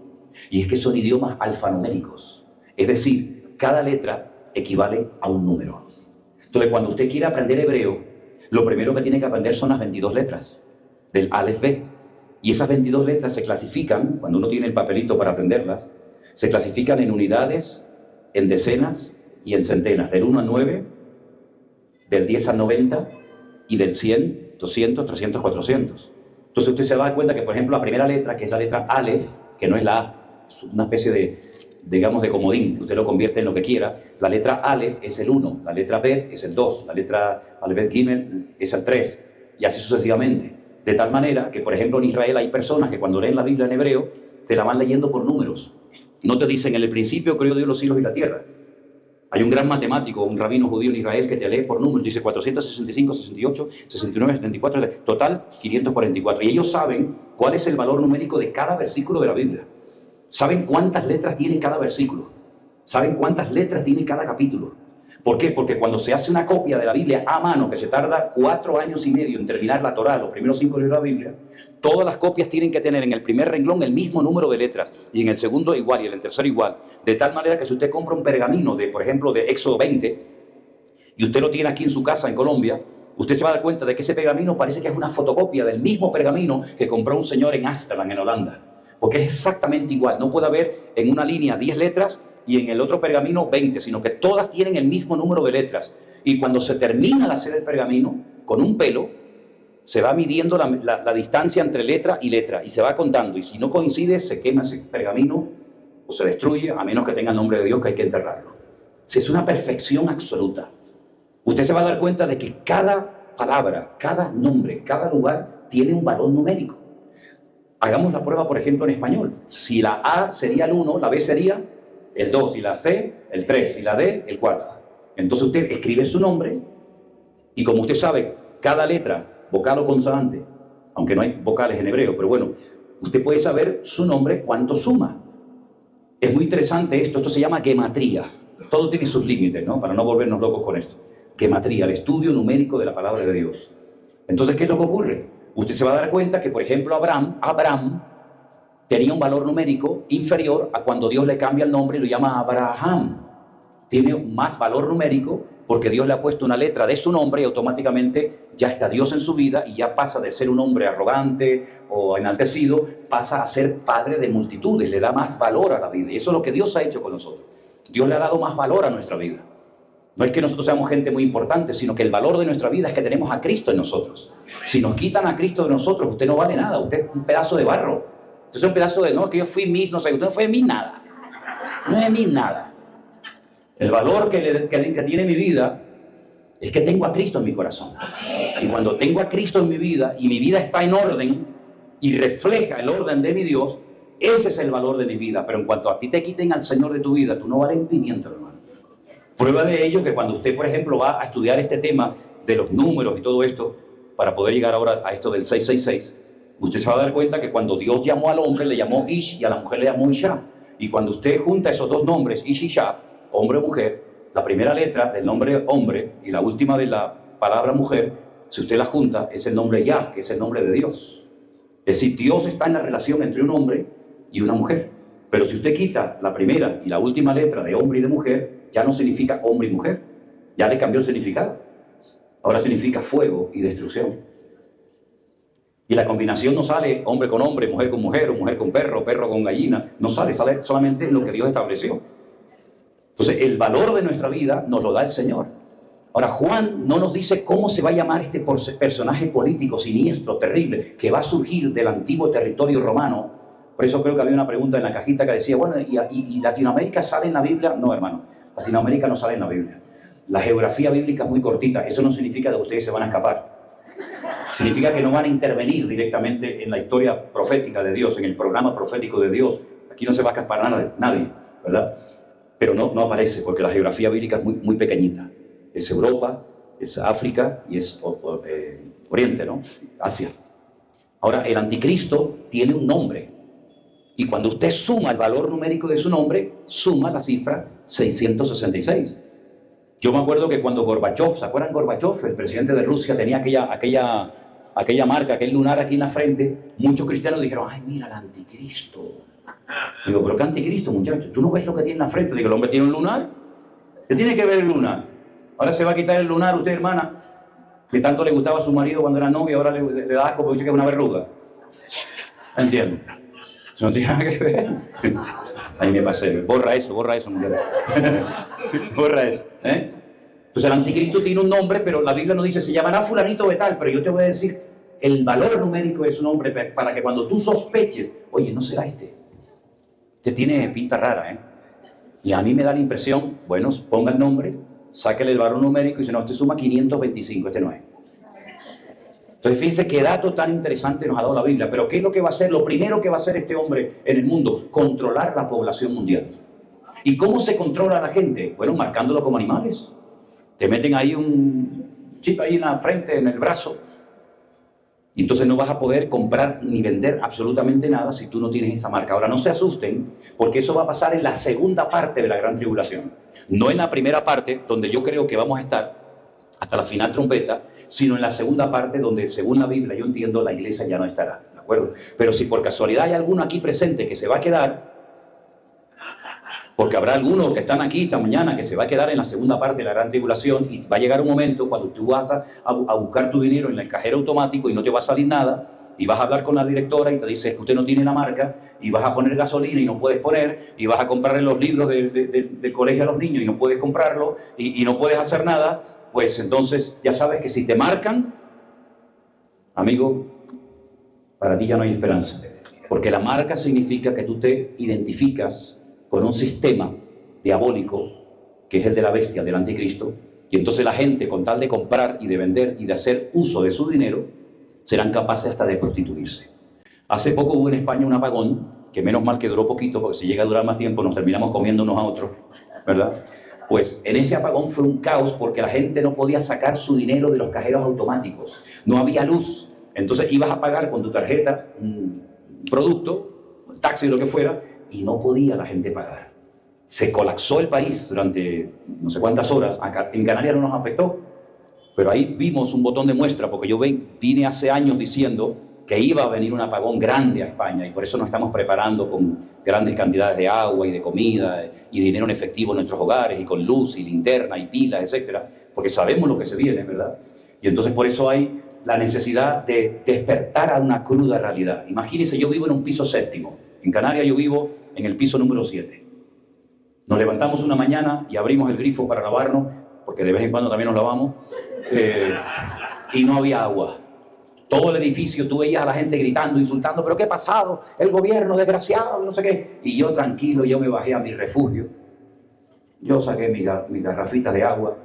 S2: Y es que son idiomas alfanuméricos. Es decir, cada letra equivale a un número. Entonces, cuando usted quiere aprender hebreo, lo primero que tiene que aprender son las 22 letras del Aleph Bet. Y esas 22 letras se clasifican, cuando uno tiene el papelito para aprenderlas, se clasifican en unidades, en decenas y en centenas, del 1 al 9, del 10 al 90 y del 100, 200, 300, 400. Entonces usted se va a dar cuenta que, por ejemplo, la primera letra, que es la letra Aleph, que no es la A, es una especie de, digamos, de comodín, que usted lo convierte en lo que quiera. La letra Aleph es el 1, la letra Bet es el 2, la letra Aleph Gimel es el 3, y así sucesivamente. De tal manera que, por ejemplo, en Israel hay personas que cuando leen la Biblia en hebreo, te la van leyendo por números. No te dicen, en el principio creó Dios los cielos y la tierra. Hay un gran matemático, un rabino judío en Israel, que te lee por números, dice 465, 68, 69, 74, total 544. Y ellos saben cuál es el valor numérico de cada versículo de la Biblia. Saben cuántas letras tiene cada versículo. Saben cuántas letras tiene cada capítulo. ¿Por qué? Porque cuando se hace una copia de la Biblia a mano, que se tarda 4 años y medio en terminar la Torá, los primeros 5 libros de la Biblia, todas las copias tienen que tener en el primer renglón el mismo número de letras, y en el segundo igual, y en el tercero igual. De tal manera que si usted compra un pergamino, por ejemplo, de Éxodo 20, y usted lo tiene aquí en su casa en Colombia, usted se va a dar cuenta de que ese pergamino parece que es una fotocopia del mismo pergamino que compró un señor en Ámsterdam, en Holanda. Porque es exactamente igual. No puede haber en una línea 10 letras y en el otro pergamino 20, sino que todas tienen el mismo número de letras. Y cuando se termina de hacer el pergamino, con un pelo, se va midiendo la distancia entre letra y letra y se va contando. Y si no coincide, se quema ese pergamino o se destruye, a menos que tenga el nombre de Dios, que hay que enterrarlo. Si es una perfección absoluta. Usted se va a dar cuenta de que cada palabra, cada nombre, cada lugar tiene un valor numérico. Hagamos la prueba, por ejemplo, en español. Si la A sería el 1, la B sería el 2, y la C el 3, y la D el 4. Entonces usted escribe su nombre, y como usted sabe, cada letra, vocal o consonante, aunque no hay vocales en hebreo, pero bueno, usted puede saber su nombre cuánto suma. Es muy interesante esto se llama gematría. Todo tiene sus límites, ¿no? Para no volvernos locos con esto. Gematría, el estudio numérico de la palabra de Dios. Entonces, ¿qué es lo que ocurre? Usted se va a dar cuenta que, por ejemplo, Abraham tenía un valor numérico inferior a cuando Dios le cambia el nombre y lo llama Abraham. Tiene más valor numérico porque Dios le ha puesto una letra de su nombre y automáticamente ya está Dios en su vida y ya pasa de ser un hombre arrogante o enaltecido, pasa a ser padre de multitudes, le da más valor a la vida. Y eso es lo que Dios ha hecho con nosotros. Dios le ha dado más valor a nuestra vida. No es que nosotros seamos gente muy importante, sino que el valor de nuestra vida es que tenemos a Cristo en nosotros. Si nos quitan a Cristo de nosotros, usted no vale nada, usted es un pedazo de barro. Usted es un pedazo de, no, es que yo fui Miss, no sé, usted no fue de mí nada. No es de mí nada. El valor que tiene mi vida es que tengo a Cristo en mi corazón. Y cuando tengo a Cristo en mi vida y mi vida está en orden y refleja el orden de mi Dios, ese es el valor de mi vida. Pero en cuanto a ti te quiten al Señor de tu vida, tú no vales un pimiento, hermano. Prueba de ello que cuando usted, por ejemplo, va a estudiar este tema de los números y todo esto, para poder llegar ahora a esto del 666, usted se va a dar cuenta que cuando Dios llamó al hombre, le llamó Ish y a la mujer le llamó Isha. Y cuando usted junta esos dos nombres, Ish y Isha, hombre o mujer, la primera letra del nombre hombre y la última de la palabra mujer, si usted la junta, es el nombre Yah, que es el nombre de Dios. Es decir, Dios está en la relación entre un hombre y una mujer. Pero si usted quita la primera y la última letra de hombre y de mujer, ya no significa hombre y mujer. Ya le cambió el significado. Ahora significa fuego y destrucción. Y la combinación no sale hombre con hombre, mujer con mujer, o mujer con perro, perro con gallina. No sale, sale solamente lo que Dios estableció. Entonces, el valor de nuestra vida nos lo da el Señor. Ahora, Juan no nos dice cómo se va a llamar este personaje político siniestro, terrible, que va a surgir del antiguo territorio romano. Por eso creo que había una pregunta en la cajita que decía, bueno, ¿y Latinoamérica sale en la Biblia? No, hermano, Latinoamérica no sale en la Biblia. La geografía bíblica es muy cortita. Eso no significa que ustedes se van a escapar. Significa que no van a intervenir directamente en la historia profética de Dios, en el programa profético de Dios. Aquí no se va a escapar nadie, ¿verdad? Pero no aparece, porque la geografía bíblica es muy pequeñita. Es Europa, es África y es Oriente, ¿no? Asia. Ahora, el anticristo tiene un nombre. Y cuando usted suma el valor numérico de su nombre, suma la cifra 666. Yo me acuerdo que cuando Gorbachev, ¿se acuerdan Gorbachev? El presidente de Rusia tenía aquella marca, aquel lunar aquí en la frente. Muchos cristianos dijeron, ay, mira el anticristo. Digo, pero ¿qué anticristo, muchacho? ¿Tú no ves lo que tiene en la frente? Digo, ¿el hombre tiene un lunar? ¿Qué tiene que ver el lunar? Ahora se va a quitar el lunar, usted, hermana, que tanto le gustaba a su marido cuando era novia, ahora le da asco porque dice que es una verruga. ¿Entiendes? Eso no tiene nada que ver. Ahí me pasé. Borra eso, muchacho. Borra eso. Entonces el anticristo tiene un nombre, pero la Biblia no dice, se llamará fulanito de tal, pero yo te voy a decir el valor numérico de su nombre para que cuando tú sospeches, oye, no será este. Este tiene pinta rara, Y a mí me da la impresión, bueno, ponga el nombre, sáquele el valor numérico y dice, no, este suma 525, este no es. Entonces fíjense qué dato tan interesante nos ha dado la Biblia. Pero ¿qué es lo que va a hacer? Lo primero que va a hacer este hombre en el mundo, controlar la población mundial. ¿Y cómo se controla a la gente? Bueno, marcándolo como animales. Te meten ahí un chip ahí en la frente, en el brazo. Y entonces no vas a poder comprar ni vender absolutamente nada si tú no tienes esa marca. Ahora, no se asusten, porque eso va a pasar en la segunda parte de la gran tribulación. No en la primera parte, donde yo creo que vamos a estar hasta la final trompeta, sino en la segunda parte, donde según la Biblia, yo entiendo, la iglesia ya no estará. ¿De acuerdo? Pero si por casualidad hay alguno aquí presente que se va a quedar, porque habrá algunos que están aquí esta mañana que se va a quedar en la segunda parte de la gran tribulación y va a llegar un momento cuando tú vas a buscar tu dinero en el cajero automático y no te va a salir nada y vas a hablar con la directora y te dice que usted no tiene la marca y vas a poner gasolina y no puedes poner y vas a comprarle los libros del colegio a los niños y no puedes comprarlo y no puedes hacer nada, pues entonces ya sabes que si te marcan, amigo, para ti ya no hay esperanza. Porque la marca significa que tú te identificas con un sistema diabólico que es el de la bestia, del anticristo, y entonces la gente, con tal de comprar y de vender y de hacer uso de su dinero, serán capaces hasta de prostituirse. Hace poco hubo en España un apagón, que menos mal que duró poquito, porque si llega a durar más tiempo nos terminamos comiendo unos a otros, ¿verdad? Pues en ese apagón fue un caos porque la gente no podía sacar su dinero de los cajeros automáticos, no había luz, entonces ibas a pagar con tu tarjeta un producto, un taxi o lo que fuera, y no podía la gente pagar. Se colapsó el país durante no sé cuántas horas. Acá, en Canarias no nos afectó, pero ahí vimos un botón de muestra, porque yo vine hace años diciendo que iba a venir un apagón grande a España y por eso nos estamos preparando con grandes cantidades de agua y de comida y dinero en efectivo en nuestros hogares y con luz y linterna y pilas, etcétera, porque sabemos lo que se viene, ¿verdad? Y entonces por eso hay la necesidad de despertar a una cruda realidad. Imagínense, yo vivo en un piso 7º. En Canarias yo vivo en el piso número 7. Nos levantamos una mañana y abrimos el grifo para lavarnos, porque de vez en cuando también nos lavamos, y no había agua. Todo el edificio, tú veías a la gente gritando, insultando, ¿pero qué ha pasado? El gobierno desgraciado, no sé qué. Y yo tranquilo, yo me bajé a mi refugio. Yo saqué mis garrafitas de agua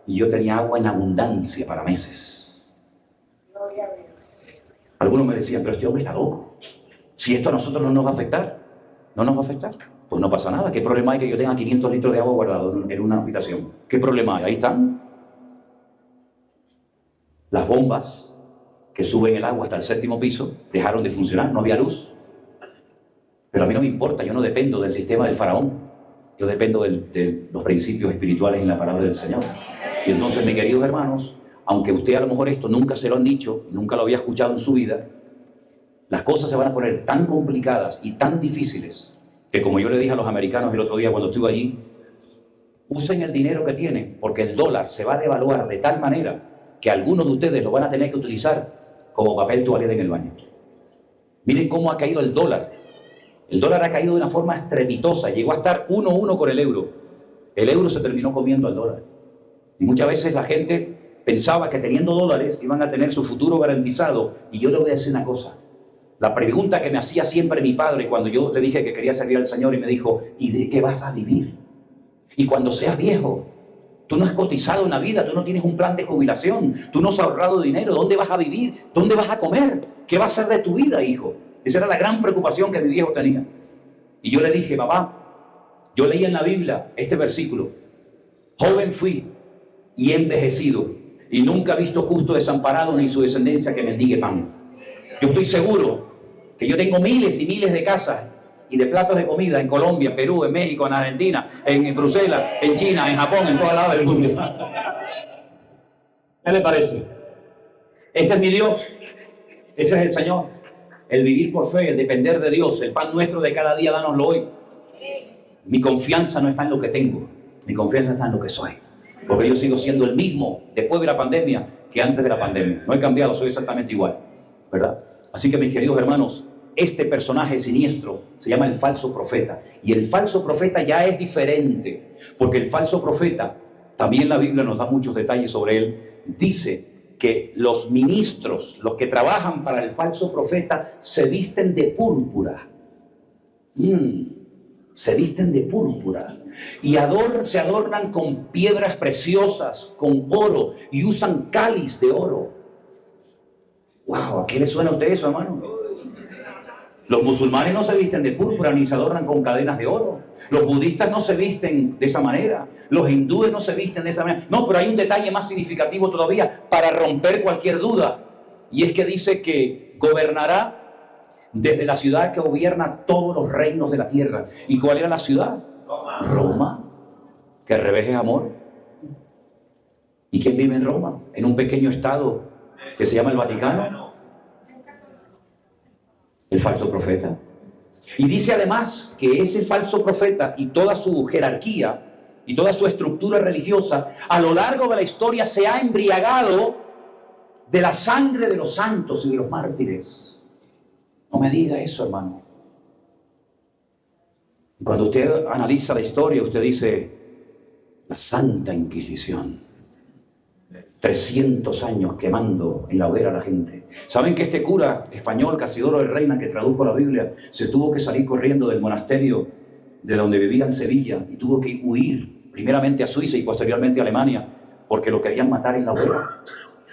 S2: y yo tenía agua en abundancia para meses. Algunos me decían, pero este hombre está loco. Si esto a nosotros no nos va a afectar, ¿no nos va a afectar? Pues no pasa nada. ¿Qué problema hay que yo tenga 500 litros de agua guardados en una habitación? ¿Qué problema hay? Ahí están. Las bombas que suben el agua hasta el 7º piso dejaron de funcionar, no había luz. Pero a mí no me importa, yo no dependo del sistema del faraón. Yo dependo de los principios espirituales en la palabra del Señor. Y entonces, mis queridos hermanos, aunque usted a lo mejor esto nunca se lo han dicho, nunca lo había escuchado en su vida, las cosas se van a poner tan complicadas y tan difíciles que, como yo le dije a los americanos el otro día cuando estuve allí, usen el dinero que tienen, porque el dólar se va a devaluar de tal manera que algunos de ustedes lo van a tener que utilizar como papel toalete en el baño. Miren cómo ha caído el dólar. El dólar ha caído de una forma estrepitosa, llegó a estar 1-1 con el euro. El euro se terminó comiendo al dólar. Y muchas veces la gente pensaba que teniendo dólares iban a tener su futuro garantizado. Y yo le voy a decir una cosa. La pregunta que me hacía siempre mi padre cuando yo le dije que quería servir al Señor y me dijo, ¿y de qué vas a vivir? Y cuando seas viejo, tú no has cotizado una vida, tú no tienes un plan de jubilación, tú no has ahorrado dinero, ¿dónde vas a vivir? ¿Dónde vas a comer? ¿Qué va a ser de tu vida, hijo? Esa era la gran preocupación que mi viejo tenía. Y yo le dije, papá, yo leí en la Biblia este versículo, joven fui y he envejecido, y nunca he visto justo desamparado ni su descendencia que mendigue pan. Yo estoy seguro que yo tengo miles y miles de casas y de platos de comida en Colombia, en Perú, en México, en Argentina, en Bruselas, en China, en Japón, en todas lados del mundo. ¿Qué le parece? Ese es mi Dios, ese es el Señor. El vivir por fe, el depender de Dios, el pan nuestro de cada día, dánoslo hoy. Mi confianza no está en lo que tengo, mi confianza está en lo que soy. Porque yo sigo siendo el mismo después de la pandemia que antes de la pandemia. No he cambiado, soy exactamente igual, ¿verdad? Así que, mis queridos hermanos, este personaje siniestro se llama el falso profeta. Y el falso profeta ya es diferente, porque el falso profeta, también la Biblia nos da muchos detalles sobre él, dice que los ministros, los que trabajan para el falso profeta, se visten de púrpura. Se visten de púrpura y se adornan con piedras preciosas, con oro, y usan cáliz de oro. ¡Wow! ¿A qué le suena a usted eso, hermano? Los musulmanes no se visten de púrpura ni se adornan con cadenas de oro. Los budistas no se visten de esa manera. Los hindúes no se visten de esa manera. No, pero hay un detalle más significativo todavía para romper cualquier duda. Y es que dice que gobernará desde la ciudad que gobierna todos los reinos de la tierra. ¿Y cuál era la ciudad? Roma. Que al revés es amor. ¿Y quién vive en Roma? En un pequeño estado que se llama el Vaticano. El falso profeta. Y dice además que ese falso profeta y toda su jerarquía y toda su estructura religiosa a lo largo de la historia se ha embriagado de la sangre de los santos y de los mártires. No me diga eso, hermano. Cuando usted analiza la historia, usted dice, la Santa Inquisición. 300 años quemando en la hoguera a la gente. ¿Saben que este cura español, Casidoro de Reina, que tradujo la Biblia, se tuvo que salir corriendo del monasterio de donde vivía en Sevilla y tuvo que huir primeramente a Suiza y posteriormente a Alemania porque lo querían matar en la hoguera?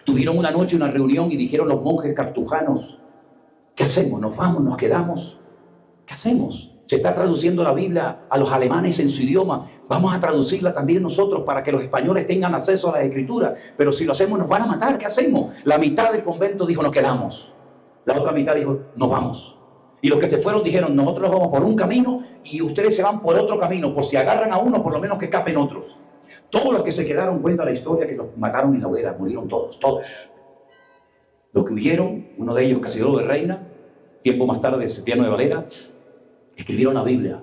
S2: Tuvieron una noche una reunión y dijeron los monjes cartujanos, ¿qué hacemos? ¿Nos vamos? ¿Nos quedamos? ¿Qué hacemos? Se está traduciendo la Biblia a los alemanes en su idioma. Vamos a traducirla también nosotros para que los españoles tengan acceso a las escrituras. Pero si lo hacemos nos van a matar. ¿Qué hacemos? La mitad del convento dijo nos quedamos. La otra mitad dijo nos vamos. Y los que se fueron dijeron nosotros vamos por un camino y ustedes se van por otro camino. Por si agarran a uno, por lo menos que escapen otros. Todos los que se quedaron, cuenta la historia, que los mataron en la hoguera. Murieron todos. Los que huyeron, uno de ellos, Casiodoro de Reina, tiempo más tarde, Septiano de Valera, escribieron la Biblia.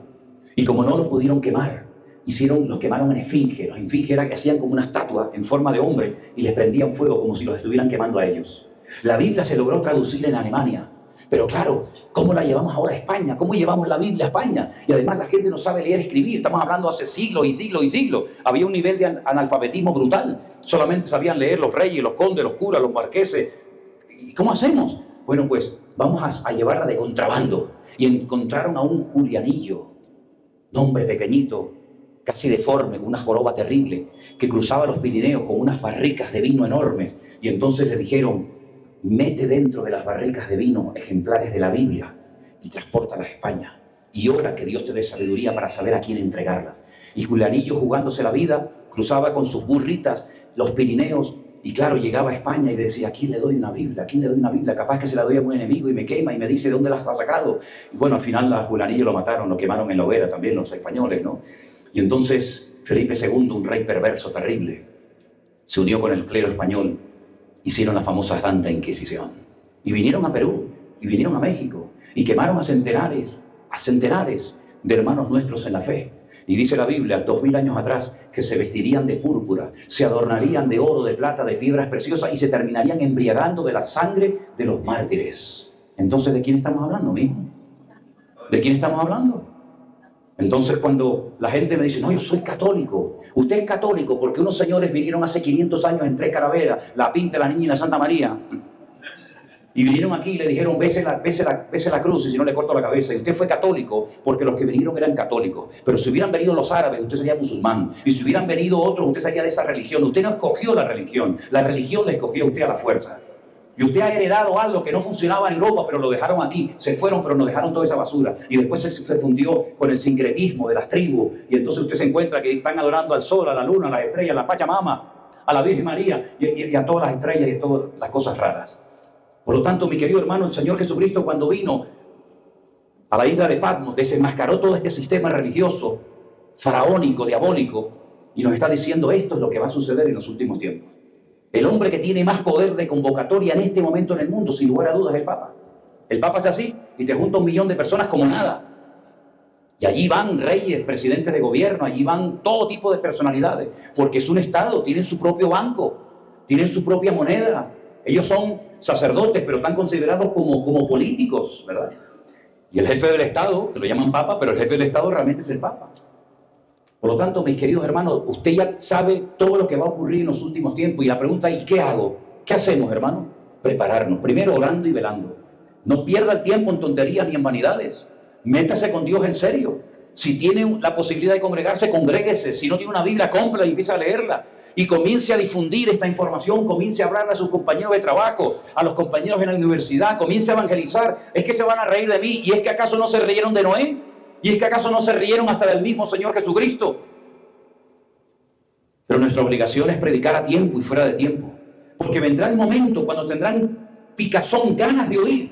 S2: Y como no los pudieron quemar, los quemaron en esfinge. Los esfinges hacían como una estatua en forma de hombre y les prendían fuego como si los estuvieran quemando a ellos. La Biblia se logró traducir en Alemania. Pero claro, ¿cómo la llevamos ahora a España? ¿Cómo llevamos la Biblia a España? Y además la gente no sabe leer y escribir. Estamos hablando hace siglos y siglos y siglos. Había un nivel de analfabetismo brutal. Solamente sabían leer los reyes, los condes, los curas, los marqueses. ¿Y cómo hacemos? Bueno, pues vamos a llevarla de contrabando. Y encontraron a un Julianillo, un hombre pequeñito, casi deforme, con una joroba terrible, que cruzaba los Pirineos con unas barricas de vino enormes. Y entonces le dijeron: mete dentro de las barricas de vino ejemplares de la Biblia y transpórtalas a España. Y ora que Dios te dé sabiduría para saber a quién entregarlas. Y Julianillo, jugándose la vida, cruzaba con sus burritas los Pirineos y claro, llegaba a España y decía: ¿a quién le doy una Biblia? ¿A quién le doy una Biblia? Capaz que se la doy a un enemigo y me quema y me dice: ¿de dónde las ha sacado? Y bueno, al final a Julianillo lo mataron, lo quemaron en la hoguera también los españoles, ¿no? Y entonces Felipe II, un rey perverso, terrible, se unió con el clero español. Hicieron la famosa Santa Inquisición. Y vinieron a Perú, y vinieron a México, y quemaron a centenares de hermanos nuestros en la fe. Y dice la Biblia, 2000 años atrás, que se vestirían de púrpura, se adornarían de oro, de plata, de piedras preciosas, y se terminarían embriagando de la sangre de los mártires. Entonces, ¿de quién estamos hablando, mismo? ¿De quién estamos hablando? Entonces, cuando la gente me dice: no, yo soy católico. Usted es católico porque unos señores vinieron hace 500 años en Tres Calaveras, la Pinta, la Niña y la Santa María, y vinieron aquí y le dijeron: bese la cruz y si no le corto la cabeza. Y usted fue católico porque los que vinieron eran católicos. Pero si hubieran venido los árabes, usted sería musulmán. Y si hubieran venido otros, usted sería de esa religión. Usted no escogió la religión le escogió a usted a la fuerza. Y usted ha heredado algo que no funcionaba en Europa, pero lo dejaron aquí. Se fueron, pero nos dejaron toda esa basura. Y después se fundió con el sincretismo de las tribus. Y entonces usted se encuentra que están adorando al sol, a la luna, a las estrellas, a la Pachamama, a la Virgen María y a todas las estrellas y a todas las cosas raras. Por lo tanto, mi querido hermano, el Señor Jesucristo, cuando vino a la isla de Patmos, desenmascaró todo este sistema religioso, faraónico, diabólico, y nos está diciendo: esto es lo que va a suceder en los últimos tiempos. El hombre que tiene más poder de convocatoria en este momento en el mundo, sin lugar a dudas, es el Papa. El Papa es así, y te junta 1 millón de personas como nada. Y allí van reyes, presidentes de gobierno, allí van todo tipo de personalidades, porque es un Estado, tienen su propio banco, tienen su propia moneda. Ellos son sacerdotes, pero están considerados como políticos, ¿verdad? Y el jefe del Estado, que lo llaman Papa, pero el jefe del Estado realmente es el Papa. Por lo tanto, mis queridos hermanos, usted ya sabe todo lo que va a ocurrir en los últimos tiempos. Y la pregunta es: ¿y qué hago? ¿Qué hacemos, hermano? Prepararnos. Primero, orando y velando. No pierda el tiempo en tonterías ni en vanidades. Métase con Dios en serio. Si tiene la posibilidad de congregarse, congréguese. Si no tiene una Biblia, cómprala y empiece a leerla. Y comience a difundir esta información, comience a hablarle a sus compañeros de trabajo, a los compañeros en la universidad, comience a evangelizar. Es que se van a reír de mí. ¿Y es que acaso no se rieron de Noé? ¿Y es que acaso no se rieron hasta del mismo Señor Jesucristo? Pero nuestra obligación es predicar a tiempo y fuera de tiempo. Porque vendrá el momento cuando tendrán picazón, ganas de oír.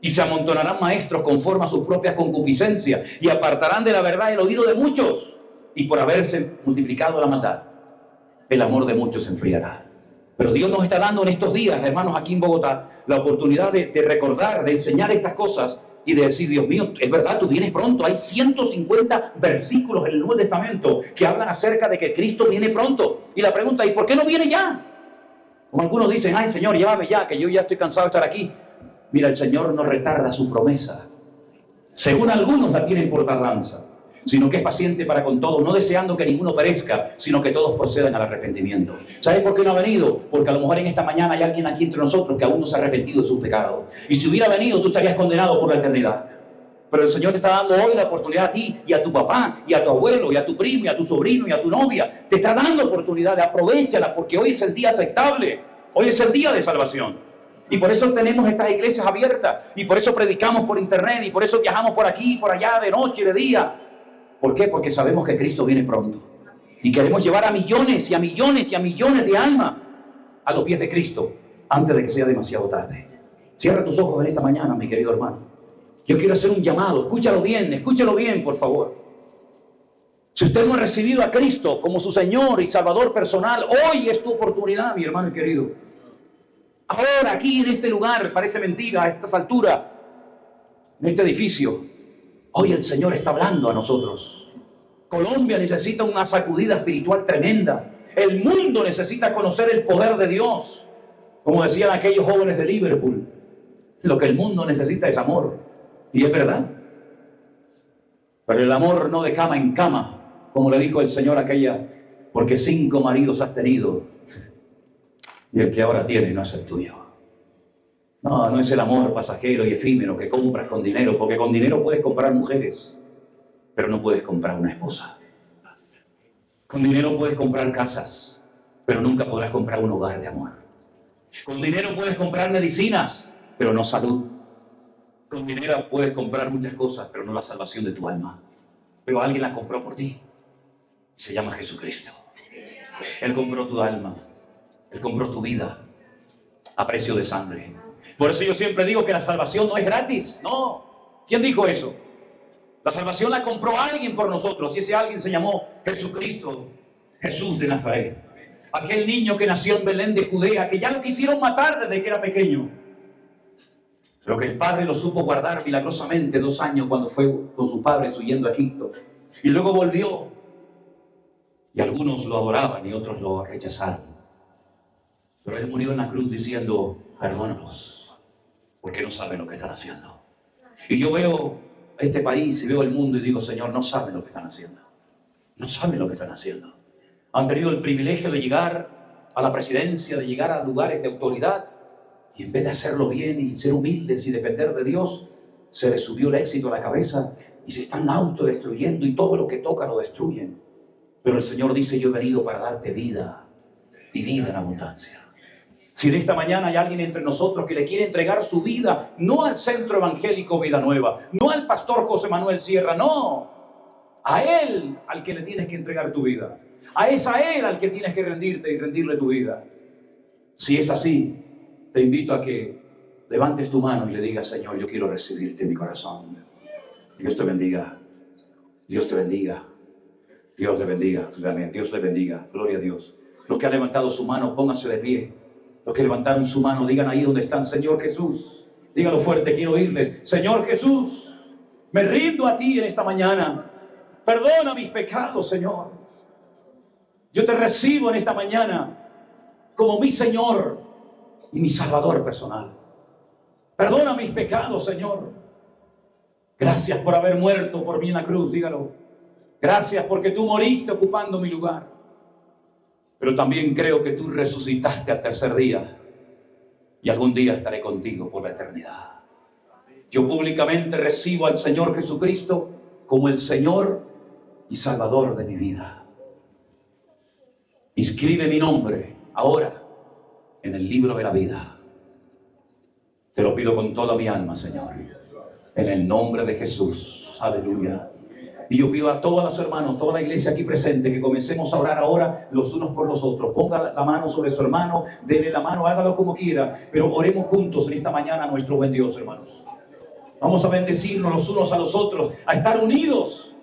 S2: Y se amontonarán maestros conforme a sus propias concupiscencias y apartarán de la verdad el oído de muchos. Y por haberse multiplicado la maldad, el amor de muchos se enfriará. Pero Dios nos está dando en estos días, hermanos, aquí en Bogotá, la oportunidad de recordar, de enseñar estas cosas y de decir: Dios mío, es verdad, tú vienes pronto. Hay 150 versículos en el Nuevo Testamento que hablan acerca de que Cristo viene pronto. Y la pregunta: ¿y por qué no viene ya? Como algunos dicen: ay, Señor, llévame ya, que yo ya estoy cansado de estar aquí. Mira, el Señor no retarda su promesa. Según algunos la tienen por tardanza, sino que es paciente para con todos, no deseando que ninguno perezca, sino que todos procedan al arrepentimiento. ¿Sabes por qué no ha venido? Porque a lo mejor en esta mañana hay alguien aquí entre nosotros que aún no se ha arrepentido de sus pecados. Y si hubiera venido, tú estarías condenado por la eternidad. Pero el Señor te está dando hoy la oportunidad a ti y a tu papá y a tu abuelo y a tu primo y a tu sobrino y a tu novia. Te está dando oportunidad, aprovechala, porque hoy es el día aceptable. Hoy es el día de salvación. Y por eso tenemos estas iglesias abiertas. Y por eso predicamos por internet. Y por eso viajamos por aquí y por allá, de noche y de día. ¿Por qué? Porque sabemos que Cristo viene pronto. Y queremos llevar a millones y a millones y a millones de almas a los pies de Cristo antes de que sea demasiado tarde. Cierra tus ojos en esta mañana, mi querido hermano. Yo quiero hacer un llamado. Escúchalo bien, por favor. Si usted no ha recibido a Cristo como su Señor y Salvador personal, hoy es tu oportunidad, mi hermano y querido. Ahora, aquí en este lugar, parece mentira a estas alturas, en este edificio, hoy el Señor está hablando a nosotros. Colombia necesita una sacudida espiritual tremenda. El mundo necesita conocer el poder de Dios. Como decían aquellos jóvenes de Liverpool, lo que el mundo necesita es amor. Y es verdad. Pero el amor no de cama en cama, como le dijo el Señor aquella, porque 5 maridos has tenido y el que ahora tiene no es el tuyo. No, no es el amor pasajero y efímero que compras con dinero, porque con dinero puedes comprar mujeres, pero no puedes comprar una esposa. Con dinero puedes comprar casas, pero nunca podrás comprar un hogar de amor. Con dinero puedes comprar medicinas, pero no salud. Con dinero puedes comprar muchas cosas, pero no la salvación de tu alma. Pero alguien la compró por ti. Se llama Jesucristo. Él compró tu alma. Él compró tu vida a precio de sangre. Por eso yo siempre digo que la salvación no es gratis. No. ¿Quién dijo eso? La salvación la compró alguien por nosotros. Y ese alguien se llamó Jesucristo. Jesús de Nazaret. Aquel niño que nació en Belén de Judea, que ya lo quisieron matar desde que era pequeño. Pero que el padre lo supo guardar milagrosamente 2 años cuando fue con sus padres huyendo a Egipto. Y luego volvió. Y algunos lo adoraban y otros lo rechazaron. Pero él murió en la cruz diciendo, perdónalos, porque no saben lo que están haciendo. Y yo veo este país y veo el mundo y digo, Señor, no saben lo que están haciendo. No saben lo que están haciendo. Han tenido el privilegio de llegar a la presidencia, de llegar a lugares de autoridad, y en vez de hacerlo bien y ser humildes y depender de Dios, se les subió el éxito a la cabeza y se están autodestruyendo y todo lo que toca lo destruyen. Pero el Señor dice, yo he venido para darte vida y vida en abundancia. Si en esta mañana hay alguien entre nosotros que le quiere entregar su vida, no al Centro Evangélico Vida Nueva, no al pastor José Manuel Sierra, no, a Él al que le tienes que entregar tu vida. Es a Él al que tienes que rendirte y rendirle tu vida. Si es así, te invito a que levantes tu mano y le digas, Señor, yo quiero recibirte en mi corazón. Dios te bendiga. Dios te bendiga. Dios le bendiga. Amén. Dios le bendiga. Gloria a Dios. Los que han levantado su mano, pónganse de pie. Los que levantaron su mano, digan ahí donde están, Señor Jesús. Dígalo fuerte, quiero oírles. Señor Jesús, me rindo a ti en esta mañana. Perdona mis pecados, Señor. Yo te recibo en esta mañana como mi Señor y mi Salvador personal. Perdona mis pecados, Señor. Gracias por haber muerto por mí en la cruz, dígalo. Gracias porque tú moriste ocupando mi lugar. Pero también creo que tú resucitaste al tercer día y algún día estaré contigo por la eternidad. Yo públicamente recibo al Señor Jesucristo como el Señor y Salvador de mi vida. Inscribe mi nombre ahora en el libro de la vida. Te lo pido con toda mi alma, Señor, en el nombre de Jesús. Aleluya. Y yo pido a todos los hermanos, toda la iglesia aquí presente, que comencemos a orar ahora los unos por los otros. Ponga la mano sobre su hermano, dele la mano, hágalo como quiera, pero oremos juntos en esta mañana a nuestro buen Dios, hermanos. Vamos a bendecirnos los unos a los otros, a estar unidos,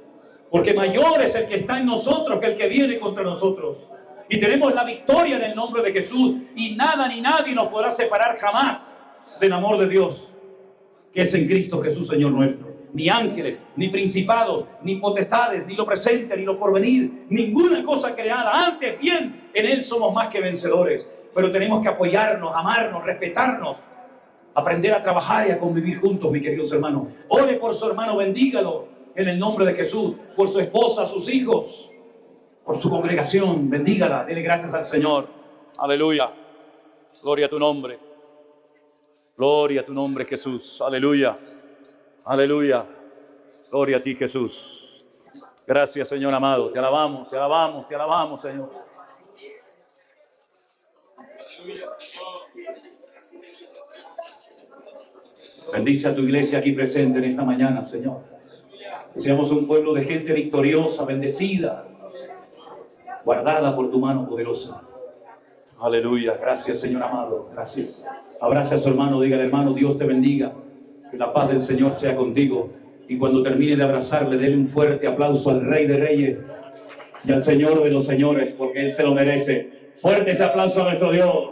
S2: porque mayor es el que está en nosotros que el que viene contra nosotros. Y tenemos la victoria en el nombre de Jesús, y nada ni nadie nos podrá separar jamás del amor de Dios, que es en Cristo Jesús, Señor nuestro. Ni ángeles, ni principados, ni potestades, ni lo presente, ni lo porvenir, ninguna cosa creada. Antes bien, en Él somos más que vencedores. Pero tenemos que apoyarnos, amarnos, respetarnos, aprender a trabajar y a convivir juntos, mis queridos hermanos. Ore por su hermano, bendígalo en el nombre de Jesús, por su esposa, sus hijos, por su congregación, bendígala, dele gracias al Señor. Aleluya. Gloria a tu nombre. Gloria a tu nombre, Jesús. Aleluya. Aleluya. Gloria a ti, Jesús. Gracias, Señor amado. Te alabamos, te alabamos, te alabamos, Señor. Bendice a tu iglesia aquí presente en esta mañana, Señor. Que seamos un pueblo de gente victoriosa, bendecida, guardada por tu mano poderosa. Aleluya. Gracias, Señor amado. Gracias. Abraza a su hermano, dígale, hermano, Dios te bendiga. Que la paz del Señor sea contigo. Y cuando termine de abrazarle, denle un fuerte aplauso al Rey de Reyes y al Señor de los Señores, porque Él se lo merece. Fuerte ese aplauso a nuestro Dios.